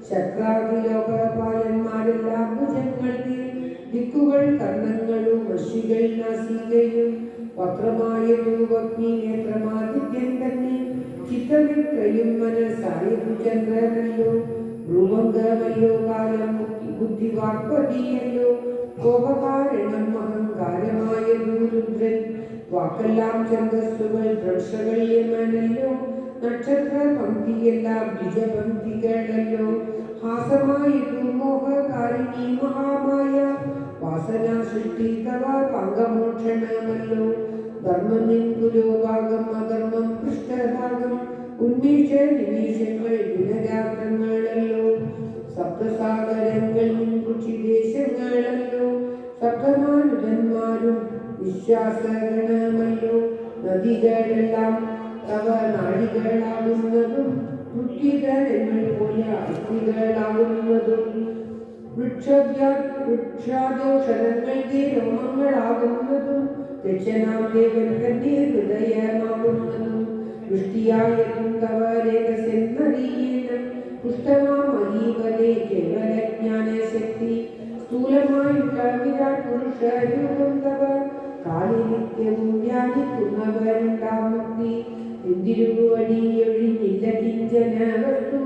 ശക്രാതിലോകപാലന്മാരെല്ലാം ഭുജങ്ങൾ ദിക്കുകൾ കർണങ്ങളും അശ്വികൾ നാസികയും വക്രമായതു അഗ്നി നേത്രമാദിത്യൻ തന്നെ ചിത്രവിക്രയും മനസ്സായതു ചന്ദ്രനല്ലോ രൂപങ്കമല്ലോ കാലം ബുദ്ധിവാക്പതിയല്ലോ കോപകാരണം അഹങ്കാരമായതു രുദ്രൻ വാക്കെല്ലാം ഛന്ദസ്സുകൾ ഭ്രംശകൾ യമനല്ലോ നക്ഷത്ര പംക്തിയെല്ലാം ദ്വിജപംക്തികളല്ലോ ഹാസമായതു മോഹകാരിണി മഹാമായ വാസനാ സൃഷ്ടി തവ പങ്കമോക്ഷണമല്ലോ. ധർമ്മനിൻ പുരോഭാഗം അധർമ്മം പൃഷ്ഠഭാഗം ഉന്മേഷ നിമേഷങ്ങൾ ദിനരാത്രങ്ങളല്ലോ. സപ്തസാഗരങ്ങൾ മുൻകുക്ഷിദേശങ്ങളല്ലോ സപ്തമാനുജന്മാരും വിശ്വാസഗണമല്ലോ. നദികളെല്ലാം തവ നാഴികളാകുന്നതും വൃത്തികൾ പോലെ അസ്ഥികളാകുന്നതും വൃക്ഷാദോഷണങ്ങൾ രോമങ്ങളാകുന്നതും ദക്ഷനാം ദേവൻ തന്നെ ഹൃദയമാകുന്നതും വൃഷ്ടിയായതും തവ രേഖസെന്നറിയണം. പുഷ്ടമാമഹീപതേ കേവലജ്ഞാനശക്തി സ്ഥൂലമായുള്ള വിരാട് പുരുഷ രൂപം തവ കാലിനിത്യവും ധ്യാനിക്കുന്നവരുണ്ടാം മുക്തി. ഇന്ദിരുവടിയൊഴിഞ്ഞില്ല കിഞ്ചന വസ്തു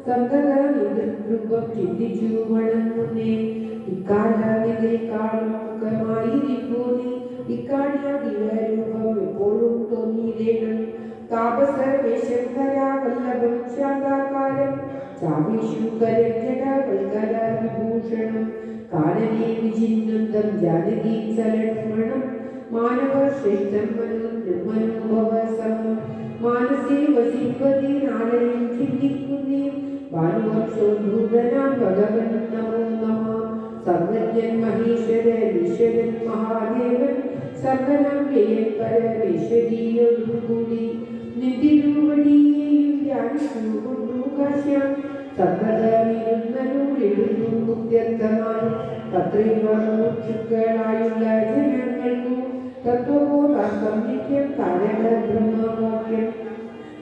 സന്തതരൂപം ചിന്തിച്ചു വണങ്ങുന്നേ. ഇക്കാലവിതേക്കാളും മുഖമായിരിക്കൂ നീ ഇക്കാടിയരൂപം എപ്പോഴും തോന്നിയിടേണം. താപസവേഷം ധരാവല്ലഭം ശാന്താകാരം ചാമീശുകരം ജഡവൽക്കര വിഭൂഷണം കാനനേ വിചിന്നന്തം ജാനകീം സലക്ഷ്മണം മാനവർ ശ്രേഷ്ഠം മനോഭവസമം മാനസേ വസിപ്പതി നാളെയും ചിന്തിക്കുന്നേ. ഭാനുവർഷോദ്ഭൂതനാം ഭഗവൻ നമോ നമ. സർവജ്ഞൻ മഹേശ്വരൻ ഈശ്വരൻ മഹാദേവൻ സർവനാമ്യയൻ പരമേശ്വരിയോടുകൂടി നിന്തിരുവടിയെയും ധ്യാനിച്ചുകൊണ്ടു കാശ്യം സന്തതമിരുന്നരുളിടുന്നു മുത്യന്തമായി തത്രൈവമുക്ഷുക്കളായുള്ള ജനങ്ങൾക്കു തത്വബോധാർത്ഥം നിത്യം താരക ബ്രഹ്മവാക്യം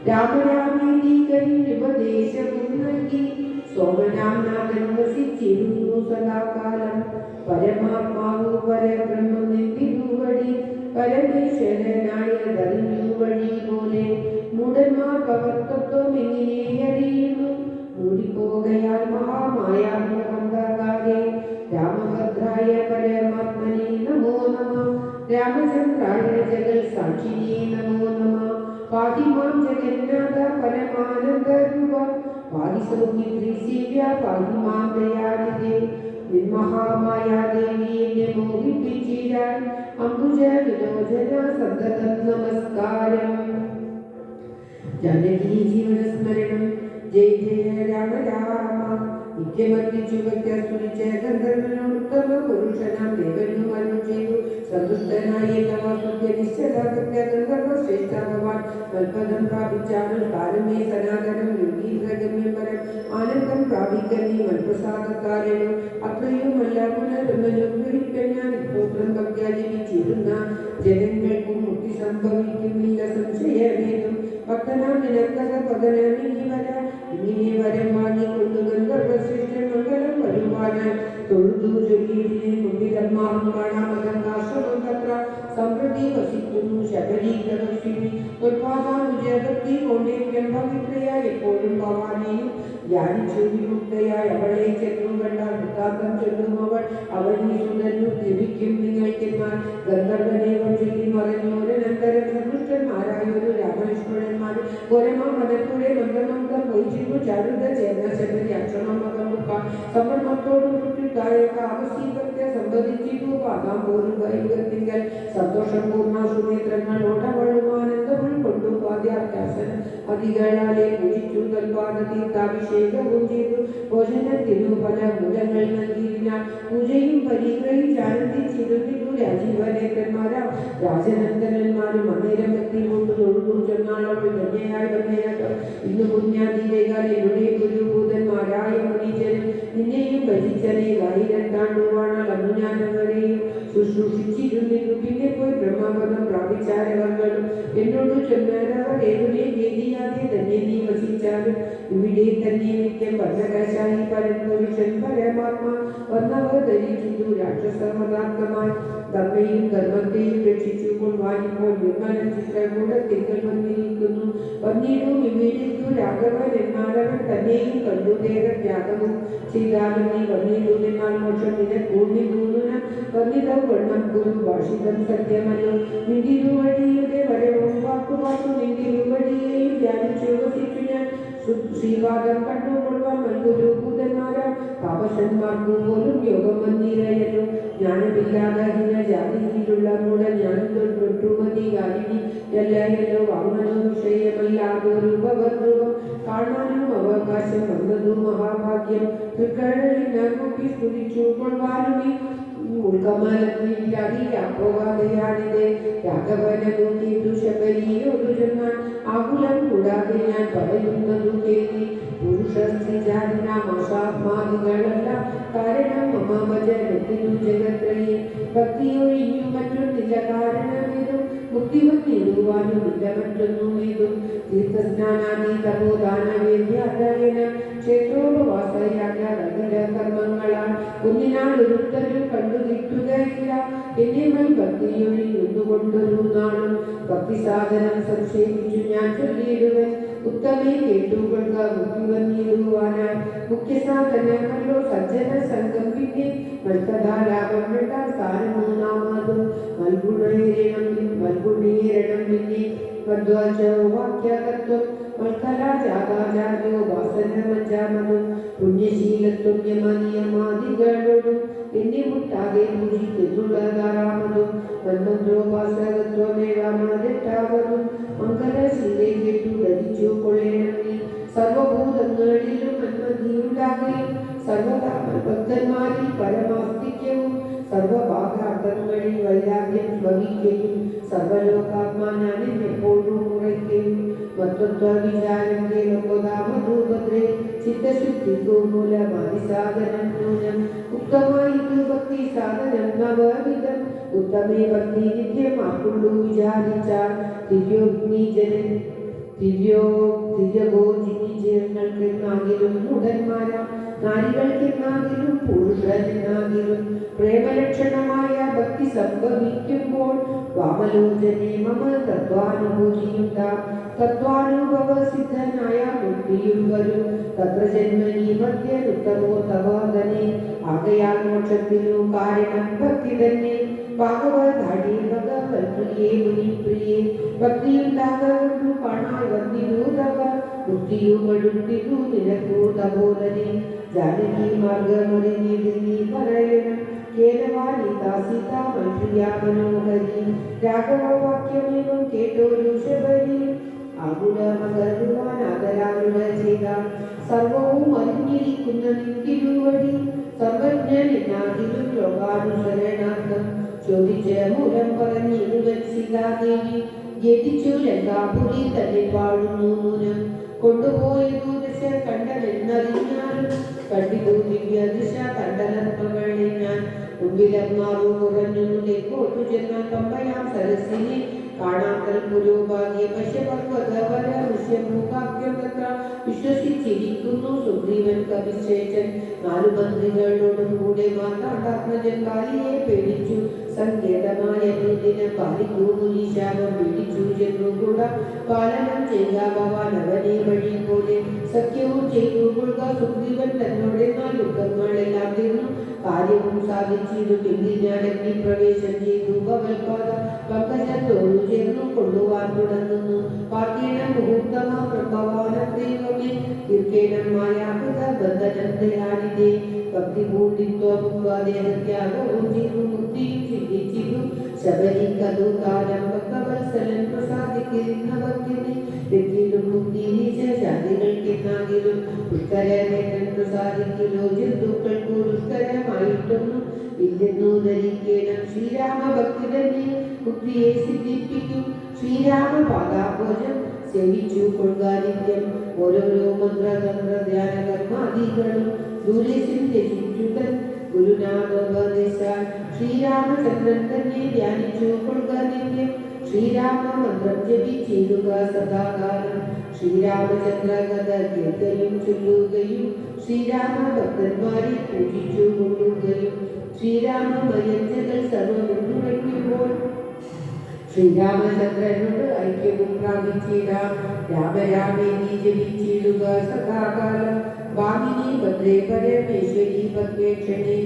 രാമരാമേതി കരിനുപദേശവും നൽകി സോമനാഥൻ വസിച്ചിരുന്നു സദാകാലം പരമാത്മാവു പരബ്രഹ്മം നിന്തിരുവടി പരമേശ്വരനായതറിഞ്ഞു വഴി പോലെ മൂടന്മാർ പവർത്തത്വം എങ്ങനെ അറിയുന്നു മൂടിപ്പോകയാൽ മഹാമായാകാരെ രാമഭദ്രായ പരമാത്മനെ നമോ നമ രാമചന്ദ്രായ ജഗൽ സാക്ഷിനെ നമോ നമ പാതിമാം ജഗന്നാഥ പരമാനന്ദ രൂപ പാതിസൗമിത്രി സേവ്യ പാതിമാം ദയാനിധേ മഹാമായാദേവി എന്നെ മോഹിപ്പിച്ചിരാൻ അംബുജ വിലോചന സന്തതം നമസ്കാരം ജാനകി ജീവനസ്മരണം ജയ ജയ രാമ രാമ നിത്യമർദ്ദിച്ചു വ്യത്യാസ്തുലിച്ച ഗന്ധർവനോട് ഉത്തമ പുരുഷനാം ദേവനും അരുൾ ചെയ്തു സന്തുഷ്ടനായി ഗന്ധർവ ശ്രേഷ്ഠ ഭഗവാൻ മൽപദം പ്രാപിച്ചാണ് കാലമേ സനാതനം യോഗീന്ദ്രഗമ്യം പരം ആനന്ദം പ്രാപിക്കനീ മൽപ്രസാദക്കാരനും അത്രയുമല്ല പുനരനുഗ്രഹിക്കാൻ ഞാൻ ഇപ്പോത്രം ഭക്യാജീവിച്ചിരുന്ന ജനങ്ങൾക്കും മുക്തി സംഭവിക്കുന്നില്ല സംശയമേതും ഭക്തനാം നിനക്കഥ പതനം ഇങ്ങനെ വരം വാങ്ങിക്കൊണ്ട് ഗന്ധർവശ്രേഷ്ഠൻ മംഗലം വരുവാനായി തൊഴുതു ജൊലിയിലെ മുമ്പിലമ്മാവും കാണാമതങ്കാശ്രമം തത്ര സംപ്രതി വസിക്കുന്നു ശബരീകൃഷ്ണി ഉത്പാദാനുജഭക്തി കൊണ്ടേറ്റം പവിത്രയ എപ്പോഴും ഭവാനെയും ധ്യാനിച്ചു വിമുക്തയായി അവളെ ചെന്നു കണ്ടാൽ വൃത്താന്തം ചൊല്ലും അവനീ സുതന്നു ലഭിക്കും നിങ്ങൾക്കെന്നാൽ ഗന്ധർവനേവം ചൊല്ലി മറഞ്ഞോരനന്തരം സന്തുഷ്ടന്മാരായൊരു രാമലക്ഷ്മണന്മാർ ഘോരമാമതത്തൂടെ മന്ദമന്ദം വഹിച്ചിരുന്നു ചാരുത ചേർന്ന ശബരി അക്ഷമം മകമുക്ക സമ്പർമ്മത്തോടും കുട്ടിക്കായൊക്കെ ആവസീകത്തെ സംബന്ധിച്ചിട്ടു പാകാം പോലും വൈകത്തിങ്കൽ സന്തോഷം പൂർണ്ണ സുനേത്രങ്ങൾ ഓടവളുമാനന്ദമുൾ കൊണ്ടു പാദ്യാഭ്യാസന അതികളാലെ പൂജിച്ചു കൽപാദ തീർത്ഥാഭിഷേകവും ചെയ്തു ഭോജനത്തിനു പല മൂലങ്ങൾ നൽകിയിരുന്നാൽ പൂജയും പരിഗ്രഹിച്ചാനന്ദിച്ചിരുന്നിട്ടു രാജീവനേത്രന്മാരാം രാജനന്ദനന്മാരും അന്നേരം എത്തി കൊണ്ട് തൊഴുതു ചെന്നാളോട് ധന്യയായി വന്നേരട്ടോ ഇന്ന് പുണ്യാതിരേകാൽ എവിടെ ഗുരുഭൂതന്മാരായ മുനിജനും നിന്നെയും ഭജിച്ചനേകായി രണ്ടാണ്ടുവാണാൽ അന്നു ഞാനവരെയും ശുശ്രൂഷിച്ചിരുന്നിരുന്നു പിന്നെ പോയി ബ്രഹ്മപദം പ്രാപിച്ചാരവങ്ങളും എന്നോട് ചെന്നവർ ഏതുമേ ഗേദിയാതെ തന്നെ നീ വസിച്ചാലും ഇവിടെ തന്നെ നിത്യം ഭദ്രകാശായി പരമ്പുരുഷൻ പരമാത്മ വന്നവർ ധരിച്ചിട്ടു രാക്ഷസമതാർത്ഥമായി ധർമ്മയും ധർമ്മത്തെയും രക്ഷിച്ചു കൊണ്ടുവാനിപ്പോൾ നിർമ്മലം ചിത്രകൂടത്തിങ്കൽ വന്നിരിക്കുന്നു വന്നിടും ഇവിടേക്കു രാഘവൻ എന്നാലവൻ തന്നെയും കണ്ടു ദേഹത്യാഗവും ചെയ്താലും നീ വന്നിടുമെന്നാൽ മോക്ഷം നിനക്കൂടി മൂന്നുന വന്നിതം വണ്ണം ഗുരു ഭാഷിതം സത്യമല്ലോ നിന്തിരുവഴിയുടെ വരവും വാക്കുവാക്കു നിന്തിരുവഴിയെയും ധ്യാനിച്ചു വസിച്ചു ഞാൻ ശ്രീവാദം കണ്ടുകൊള്ളുവാൻ ഗുരുഭൂതന്മാരാം താപസന്മാർക്കു പോലും യോഗം വന്നിരയല്ലോ ജ്ഞാനമില്ലാതെ ജാതിയിലുള്ള മൂഢജ്ഞാനം തൊട്ടുമതികാരിണി എല്ലായല്ലോ വാങ്ങനോ വിഷയമല്ലാതൊരു ഉപദ്രവം കാണാനും അവകാശം വന്നതു മഹാഭാഗ്യം തൃക്കടലിനൊപ്പി സ്തുതിച്ചു കൊള്ളുവാനും പോകാതെയാണിത് രാഘവനെ നോക്കിയിട്ടു ശബരിയോടു ചെന്നാൽ ആകുലം കൂടാതെ ഞാൻ പറയുന്നതു കേൾക്കി പുരുഷ സ്ത്രീ ജാതിനാമാസാത്മാദികളല്ല കാരണം മമവചനത്തിനു ജഗത്രയെ ഭക്തിയൊഴിഞ്ഞു മറ്റൊന്നില്ല കാരണമേതും മുക്തി വന്നിടുവാനും ഇല്ല മറ്റൊന്നുമേതും തീർത്ഥസ്നാനാദി തപോദാനവേദ്യാദായന ക്ഷേത്രോപവാസയാഗ്രഹ കർമ്മങ്ങളാൽ ഒന്നിനാൽ ഒരുത്തരും കണ്ടു നിൽക്കുകയില്ല എന്നെ ഭക്തിയൊഴിഞ്ഞുകൊണ്ടൊരു നാളും ഭക്തി സാധനം സംശയിച്ചു ഞാൻ ചൊല്ലിയിടുവൻ ഉത്തമേ കേട്ടുകൊള്ളുക മുക്തി വന്നിടുവാനായി മുഖ്യസാധനമല്ലോ സജ്ജന സംഘം പിന്നെ മൽക്കഥാലാഭം രണ്ടാം സ്ഥാനം മൂന്നാമതും മൽഗുണീരണം പിന്നെ വാക്യതത്വം മൽക്കലാചാകാചാര്യോ വാസനമഞ്ചാമതും പുണ്യശീലത്വം യമനിയമാദികളോടും എന്നെ മുട്ടാതെ പൂജിക്കുന്നുള്ളതാറാമതും മന്മന്ത്രോപാസകത്വമേഴാമതെട്ടാവതും മംഗലശീലെ കേട്ടു ധരിച്ചു കൊള്ളേണം നീ സർവഭൂതങ്ങളിലും സർവകാമ ഭക്തന്മാരിൽ പരമാസ്തിക്യവും സർവഭാഗാർത്ഥങ്ങളിൽ വൈരാഗ്യം ഭവിക്കുകയും സർവലോകാത്മാനാനിൽ എപ്പോഴും ഉറയ്ക്കുകയും മത്വത്വ വിചാരം കേളോതാമധൂപത്രേ ചിത്തശുദ്ധിക്കു മൂലമായി സാധനം നൂനം ഉത്തമായി ഭക്തി സാധനം നവവിധം ഉത്തമേ ഭക്തി നിത്യമാക്കുള്ളൂ വിചാരിച്ചാൽ തിര്യോഗ്നിജനൻ തിര്യഗോചിനിജയങ്ങൾക്കെന്നാകിലും മുടന്മാരാം നാരികൾക്കെന്നാകിലും പുരുഷനെന്നാകിലും പ്രേമലക്ഷണമായ ഭക്തി സംഭവിക്കുമ്പോൾ വാമലോചനെ മമ തത്വാനുഭൂതിയുണ്ടാം തത്വാനുഭവ സിദ്ധനായ മുക്തിയും വരും തത്ര ജന്മനി മധ്യനുത്തമോത്തവാദനെ ആകയാൽ മോക്ഷത്തിനു കാരണം ഭക്തി തന്നെ ഭാഗവതാടി ഭഗവത്പ്രിയേ മുനിപ്രിയേ ഭക്തിയുണ്ടാകുന്നു കാണാൻ വന്നിരൂതവ മുക്തിയുമടുത്തിരു നിനക്കൂതബോധനെ ജാനകി മാർഗമറിഞ്ഞിടി നീ പറയണം കേരവാണി ദാസിത മന്ത്രിയ മനോഹരി രാഘവവാക്യമേവം കേട്ടോരു ശബരി ആകുല മകരുവാൻ ആദരാളുടെ ചെയ്ത സർവവും അറിഞ്ഞിരിക്കുന്ന നിന്തിരുവടി സർവജ്ഞനാകിലും ലോകാനുസരണാർത്ഥം ചോദിച്ച മൂലം പറഞ്ഞിരുവൻ സീതാദേവി ജപിച്ചു ലങ്കാപുരി തന്നെ വാഴുന്നു നൂനം കൊണ്ടുപോയതു ദശ കണ്ടനെന്നറിഞ്ഞാലും കണ്ടിതു ദിവ്യ ദിശ കണ്ടനന്മകളെ ഞാൻ മുമ്പിലങ്ങാറു കുറഞ്ഞു തെക്കോട്ടു ചെന്ന കമ്പയാം സരസിനെ കാണാത്തൽ പുരോഭാഗ്യ പശപർവതവര ഋഷ്യമുഖാഖ്യമത്ര വിശ്വസിച്ചിരിക്കുന്നു സുഗ്രീവൻ കവിശേഷൻ നാലു മന്ത്രികളോടും കൂടെ മാതാണ്ടാത്മജൻ ബാലിയെ പേടിച്ചു സങ്കേതമായ നീതിനെ പാലിക്കൂ മുനീശാപം പിടിച്ചു ചെന്നുകൂട പാലനം ചെയ്യാൻ അവനെ വഴി പോലെ സഖ്യവും ചെയ്തു കൊള്ളുക സുഗ്രീവൻ തന്നോടെ യുദ്ധങ്ങളെല്ലാം തീർന്നു കാര്യവും സാധിച്ചിരുമെങ്കിൽ ഞാൻ അഗ്നി പ്രവേശം ചെയ്തു ഭവൽപാദ പങ്കജത്തോടു ചേർന്നു കൊള്ളുവാൻ തുടങ്ങുന്നു പാർക്കേണ മുഹൂർത്തമ പ്രഭവാന ദൈവമേ ദീർഘേണം മായാകൃത ബന്ധനം ദയാനിതേ ഭക്തി പൂർത്തിത്വമുക്വാദേഹത്യാഗവും ചെയ്തു മുക്തിയും സിദ്ധിച്ചിരുന്നു ശബരിക്കതു കാലം ഭക്തവത്സലൻ പ്രസാദിക്കുന്ന ഭക്തിനെ വ്യക്തിയിലും മുക്തി ജാതികൾക്കെന്നാകിലും പുഷ്കരമേറ്റൻ പ്രസാദിക്കലോ ജന്തുക്കൾക്കു ദുഷ്കരമായിട്ടൊന്നും ഇല്ലെന്നു ധരിക്കണം ശ്രീരാമഭക്തി തന്നെ മുക്തിയെ സിദ്ധിപ്പിക്കും ശ്രീരാമ പാദാഭോജം സേവിച്ചു കൊള്ളുക നിത്യം ഓരോരോ മന്ത്രതന്ത്ര ധ്യാന കർമാദികളും ദൂരെ ചിന്തൻ ഗുരുനാഥോപദേശാൽ ശ്രീരാമചന്ദ്രൻ തന്നെ ധ്യാനിച്ചു കൊള്ളുക നിത്യം ശ്രീരാമ മന്ത്രം ജപിച്ചിടുക സദാകാലം ശ്രീരാമചന്ദ്ര കഥ കേൾക്കുകയും ചൊല്ലുകയും ശ്രീരാമ ഭക്തന്മാരെ പൂജിച്ചു കൊള്ളുകയും ശ്രീരാമ മര്യാദകൾ സർവ്വം തുടങ്ങുമ്പോൾ ശ്രീരാമചന്ദ്രനോട് ഐക്യവും പ്രാപിച്ചിടാം രാമരാമേനി ജപിച്ചിടുക സദാകാലം ഭാമിനി ഭദ്രേ പരമേശ്വരി പത്മേക്ഷണി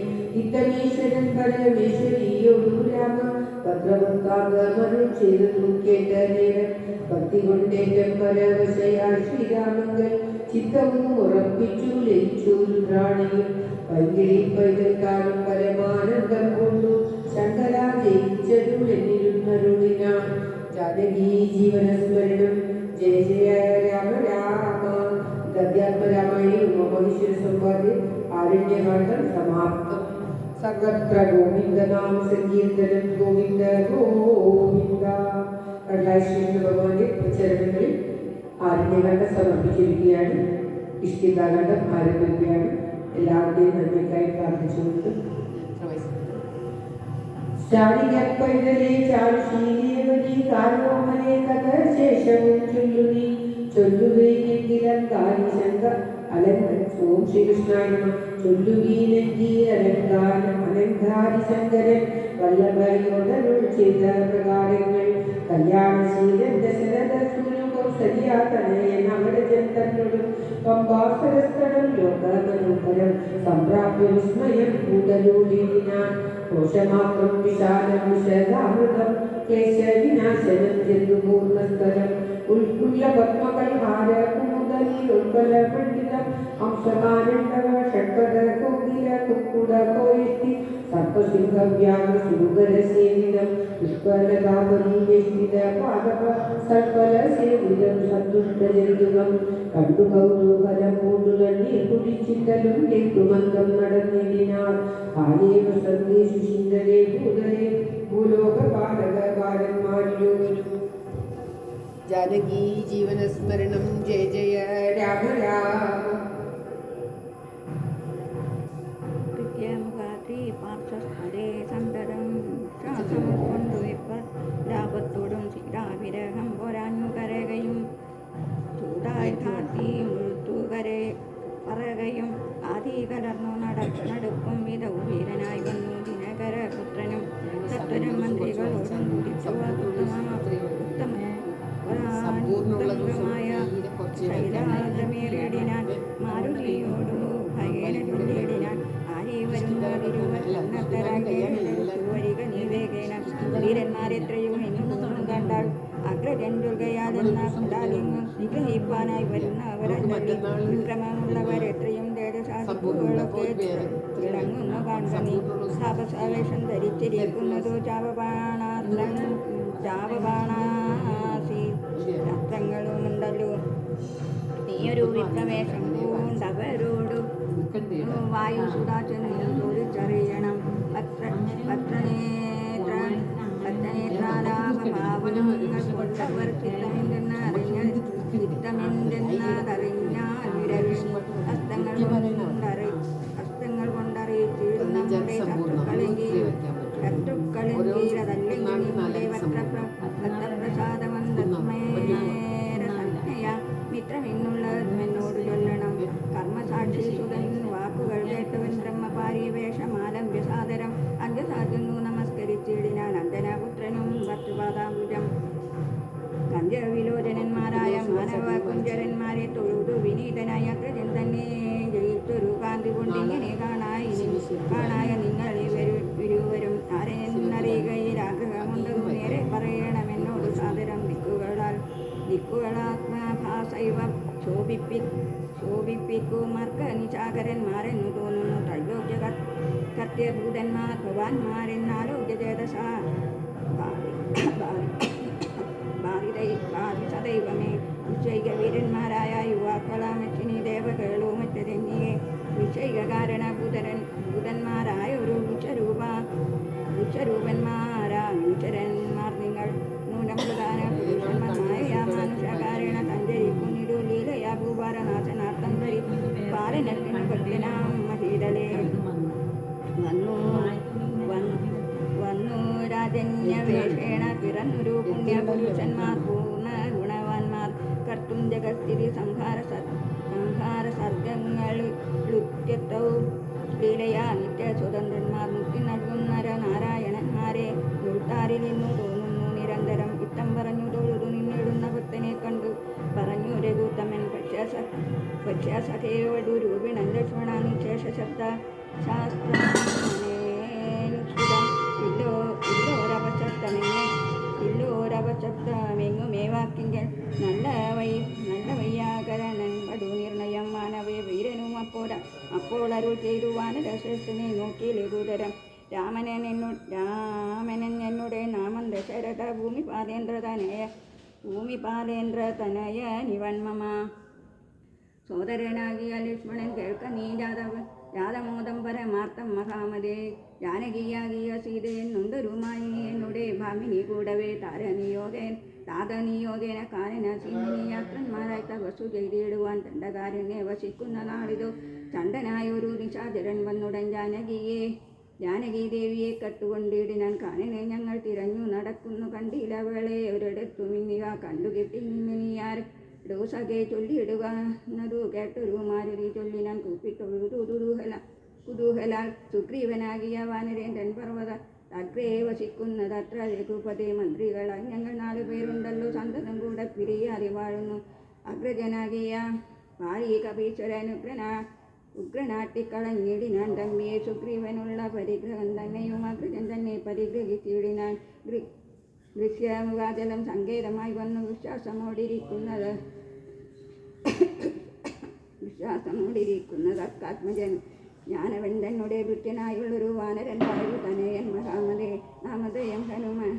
ഇത്തമേശ്വരൻ പരമേശ്വരിയോടു രാമ ഭദ്രവൃത്താംഗമരുൾ ചെയ്തു കേട്ട നേരം ഭക്തി കൊണ്ടേറ്റം പരവശയാൽ ശ്രീരാമങ്ങൾ ചിത്തവും ഉറപ്പിച്ചു ലയിച്ചു രുദ്രാണിയും പൈകിളി പൈതൽക്കാരും പരമാനന്ദം കൊണ്ടു ശങ്കര ജയിച്ചരുളെന്നിരുന്നരുളിനാം ജാനകി ജീവനസ്മരണം ജയ ജയ രാമ രാമ. അധ്യാത്മരാമായണ ഉമാമഹേശ്വര സംവാദേ ആരണ്യകാണ്ഡം സമാപ്തം. സർവത്ര ഗോവിന്ദനാമ സങ്കീർത്തനം ഗോവിന്ദ ഗോവിന്ദ. കടാശ്രീകൃഷ്ണ ഭഗവാന്റെ ചരണങ്ങളിൽ ആരണ്യകാണ്ഡം സമർപ്പിച്ചിരിക്കുകയാണ്. ഇഷ്ടികാണ്ഡം ആരംഭിക്കുകയാണ്. എല്ലാവരുടെയും നന്മയ്ക്കായി പ്രാർത്ഥിച്ചുകൊണ്ട് ശാരികപ്പൈതലേ ചാരുശീലേവനി കാരോമനെ കഥ ശേഷവും ചൊല്ലുനി ചൊല്ലുകയെങ്കിലും കാര്യശങ്ക അലങ്കൻ. ഓം ശ്രീകൃഷ്ണായ നമഃ. ചൊല്ലുകീനെങ്കിൽ അലങ്കാരം അലങ്കാരി ശങ്കരൻ വല്ലഭയോടരുൾ ചെയ്ത പ്രകാരങ്ങൾ കല്യാണശീലൻ ദശരഥ സൂര്യ കൗസല്യ തനയൻ അമരജൻ തന്നോടും പമ്പാസരസ്ഥലം ലോകമനോഹരം സംപ്രാപ്യ വിസ്മയം കൂടലൂടിനാൻ. കോശമാത്രം വിശാലം വിശദാമൃതം കേശവിനാശനം ജന്തുപൂർണ്ണസ്ഥലം ഉൽക്കുല്ല പത്മകൽഹാര കുമുദലി ഉൽപ്പല പണ്ഡിതം ഹംസകാനന്ദവ ഷഡ്പദ കോകില കുക്കുട കോയിഷ്ടി സർപ്പസിംഹവ്യാഘ്ര സുഗര സേവിതം പുഷ്പലതാപരി വേഷ്ടിത പാദപ സർപ്പല സേവിതം സന്തുഷ്ടജന്തുകം കണ്ടു കൗതൂഹലം പൂണ്ടുതന്നെ കുടിച്ചിന്തലും കേട്ടുമന്തം നടന്നിടിനാൾ. കാലേവ സന്ദേശു ശിന്ദരേ ഭൂതലേ ഭൂലോകപാലകന്മാരിലൂരും ജാനകീ ജീവനസ്മരണം ജയ ജയ രാമ രാമ. കൃത്യമുഖാത്രി പാർശ്വസ്മരേ സന്തതം ശ്വാസം കൊണ്ടുവെപ്പർ ലാഭത്തോടും സീതാവിരഹം പോരാഞ്ഞു കരകയും ചൂടായി കാത്തി മുഴുത്തുകരെ പറകയും ആദി കലർന്നു നടുക്കും വിധവും വീരനായി വന്നു ദിനകര പുത്രനും സത്വരം മന്ത്രികളോടും ഉത്തമമായ ശൈലാദ്രമേറിയടിനാൻ മാരുതിയോടു ഭയേന ചൊല്ലിയിടിനാൻ ആരി വരുന്നവരിക നീവേഗേന വീരന്മാരെത്രയും എന്നും കണ്ടാൾ അഗ്രജൻ ദുർഗയാതെന്ന ഫലാലിംഗം നിഗ്രഹിപ്പാനായി വരുന്നവരല്ലി വിക്രമമുള്ളവരെത്രയും തേജസാദിക്കുകളൊക്കെ തിളങ്ങുന്നു കാണുക. താപസാവേശം ധരിച്ചിരിക്കുന്നതോ ചാവബാണാസി ശസ്ത്രങ്ങളുമുണ്ടല്ലോ. നീയൊരു വിപ്രവേശം പൂണ്ടവരോടു വായുസുധാചനും ചോദിച്ചറിയണം. ഹസ്തങ്ങൾ കൊണ്ടറിയിച്ചിരുന്ന ശത്രുക്കളിൽ മിത്രമെന്നുള്ളതെന്നോട് ചൊല്ലണം. കർമ്മസാക്ഷി സുതൻ വാക്കുകൾ കേട്ടവൻ ബ്രഹ്മപാരിവേഷമാലംബ്യ സാദരം അഞ്ചസാചൊന്നു നമസ്കരിച്ചിടിനാൻ അഞ്ജനപുത്രനും ഭർത്തൃപാദാംബുജം. കഞ്ചവിലോചനന്മാരായ മാനവ കുഞ്ചരന്മാരെ തൊഴുതു വിനീതനായ അഗ്രജൻ തന്നെ ജയിച്ചൊരു കാന്തി കൊണ്ടിങ്ങനെ കാണായ നിങ്ങൾ ഇരുവരും ആരെന്നറിയുകയിൽ ആഗ്രഹമുണ്ടതു നേരെ പറയണമെന്നോട് സാദരം. ദിക്കുകളാത്മഭാസൈവ ശോഭിപ്പിക്കുമാർക്ക് നിശാകരന്മാരെന്നു തോന്നുന്നു. ത്രൈലോക്യ കർത്യഭൂതന്മാർ ഭവാന്മാരെന്നാലോക്യചേതസ സദൈവമേ വിഷയിക വീരന്മാരായ യുവാക്കളാമച്ചിനി ദേവകളോ മറ്റതെന്നിയെ വിഷയിക കാരണഭൂതന്മാരായ ഒരു വിഷരൂപന്മാരാ നിങ്ങൾ നൂനം പ്രധാന പുരുഷന്മാരായ മാനുഷകാരണ സഞ്ചരിക്കുന്നിടു ലീലയാ ഭൂഭാരനാശനാർത്ഥം ധരി പാലനത്തിന് ഭക്തനാം മഹീതലേ വന്നു രാജന്യവേഷേണ പിറന്നൊരു പുണ്യപുരുഷന്മാർ പൂർണ്ണ ഗുണവാന്മാർ കർത്തും ജഗസ്ഥിതി സംഹാര സർഗങ്ങളുത്യത്തവും ലീലയാ നിത്യ സ്വതന്ത്രന്മാർ മുക്തി നൽകുന്ന നാരായണന്മാരെ മുൾത്താരിൽ നിന്നു തോന്നുന്നു നിരന്തരം. ഇത്തം പറഞ്ഞു തൊഴുതു നിന്നിടുന്ന ഭക്തനെ കണ്ടു പറഞ്ഞു രഘുത്തമൻ ഭക്ഷ്യസഖയോടു രൂപിണൻ ലക്ഷ്മണ നിശേഷ ശബ്ദ ശാസ്ത്രേനുശ്രിതം ഇല്ലോരപശബ്ദമെങ്ങുമേവാക്കിങ്കൽ നല്ല വയ്യാകരണൻ പടു നിർണയം മാനവേ വീരനും അപ്പോൾ അരുൾ ചെയ്തു വാനരശ്രേഷ്ഠനെ നോക്കി ലഘുതരം. രാമനൻ എന്നുടെ നാമം ദശരഥ ഭൂമിപാലേന്ദ്ര തനയ നിവന്മമ. സോദരനാകിയ ലക്ഷ്മണൻ കേൾക്ക നീ ജാതമോദം പരമാർത്ഥം മഹാമതേ. ജാനകിയാകിയ സീതയെന്നുണ്ടൊരുമായി എന്നുടെ ഭാമിനി കൂടവേ താതനിയോഗേന കാനന സീമിനി യാത്രന്മാരായി തപസ്സു ചെയ്തിടുവാൻ ദണ്ഡകാരനെ വസിക്കുന്ന നാളിതോ ചണ്ടനായൊരു നിശാചരൻ വന്നുടൻ ജാനകി ദേവിയെ കട്ടുകൊണ്ടിടിനാൻ. കാനനെ ഞങ്ങൾ തിരഞ്ഞു നടക്കുന്നു കണ്ടില്ല അവളെ ഒരിടത്തും ഇന്നിക കണ്ടുകിട്ടി നീയാർ ഡോസകെ ചൊല്ലിയിടുക എന്നതു കേട്ടൊരു മാരുതി ചൊല്ലിനാൻ കൂപ്പിട്ടൊഴുതു കുതൂഹല സുഗ്രീവനാകിയ വാനരേന്ദ്രൻ പർവ്വത അഗ്രേ വസിക്കുന്നതത്ര രഘുപതി മന്ത്രികളായി ഞങ്ങൾ 4 പേരുണ്ടല്ലോ സന്തതം കൂടെ പിരിയാതെ വാഴുന്നു. അഗ്രജനാകിയ വാരീകപീശ്വരൻ ഉഗ്രനാട്ടിക്കളഞ്ഞിടിനാൻ തമ്മിയെ സുഗ്രീവനുള്ള പരിഗ്രഹം തന്നെയും അഗ്രജൻ തന്നെ പരിഗ്രഹിച്ചിടിനാൻ. ദൃശ്യമുഖാചലം സങ്കേതമായി വന്നു വിശ്വാസമോടിരിക്കുന്നത് അക്കാത്മജൻ ജ്ഞാനവൻ തന്നെ വൃത്യനായുള്ളൊരു വാനരൻ വായു തനയൻ മഹാമതേ. നാമധേയം ഹനുമാൻ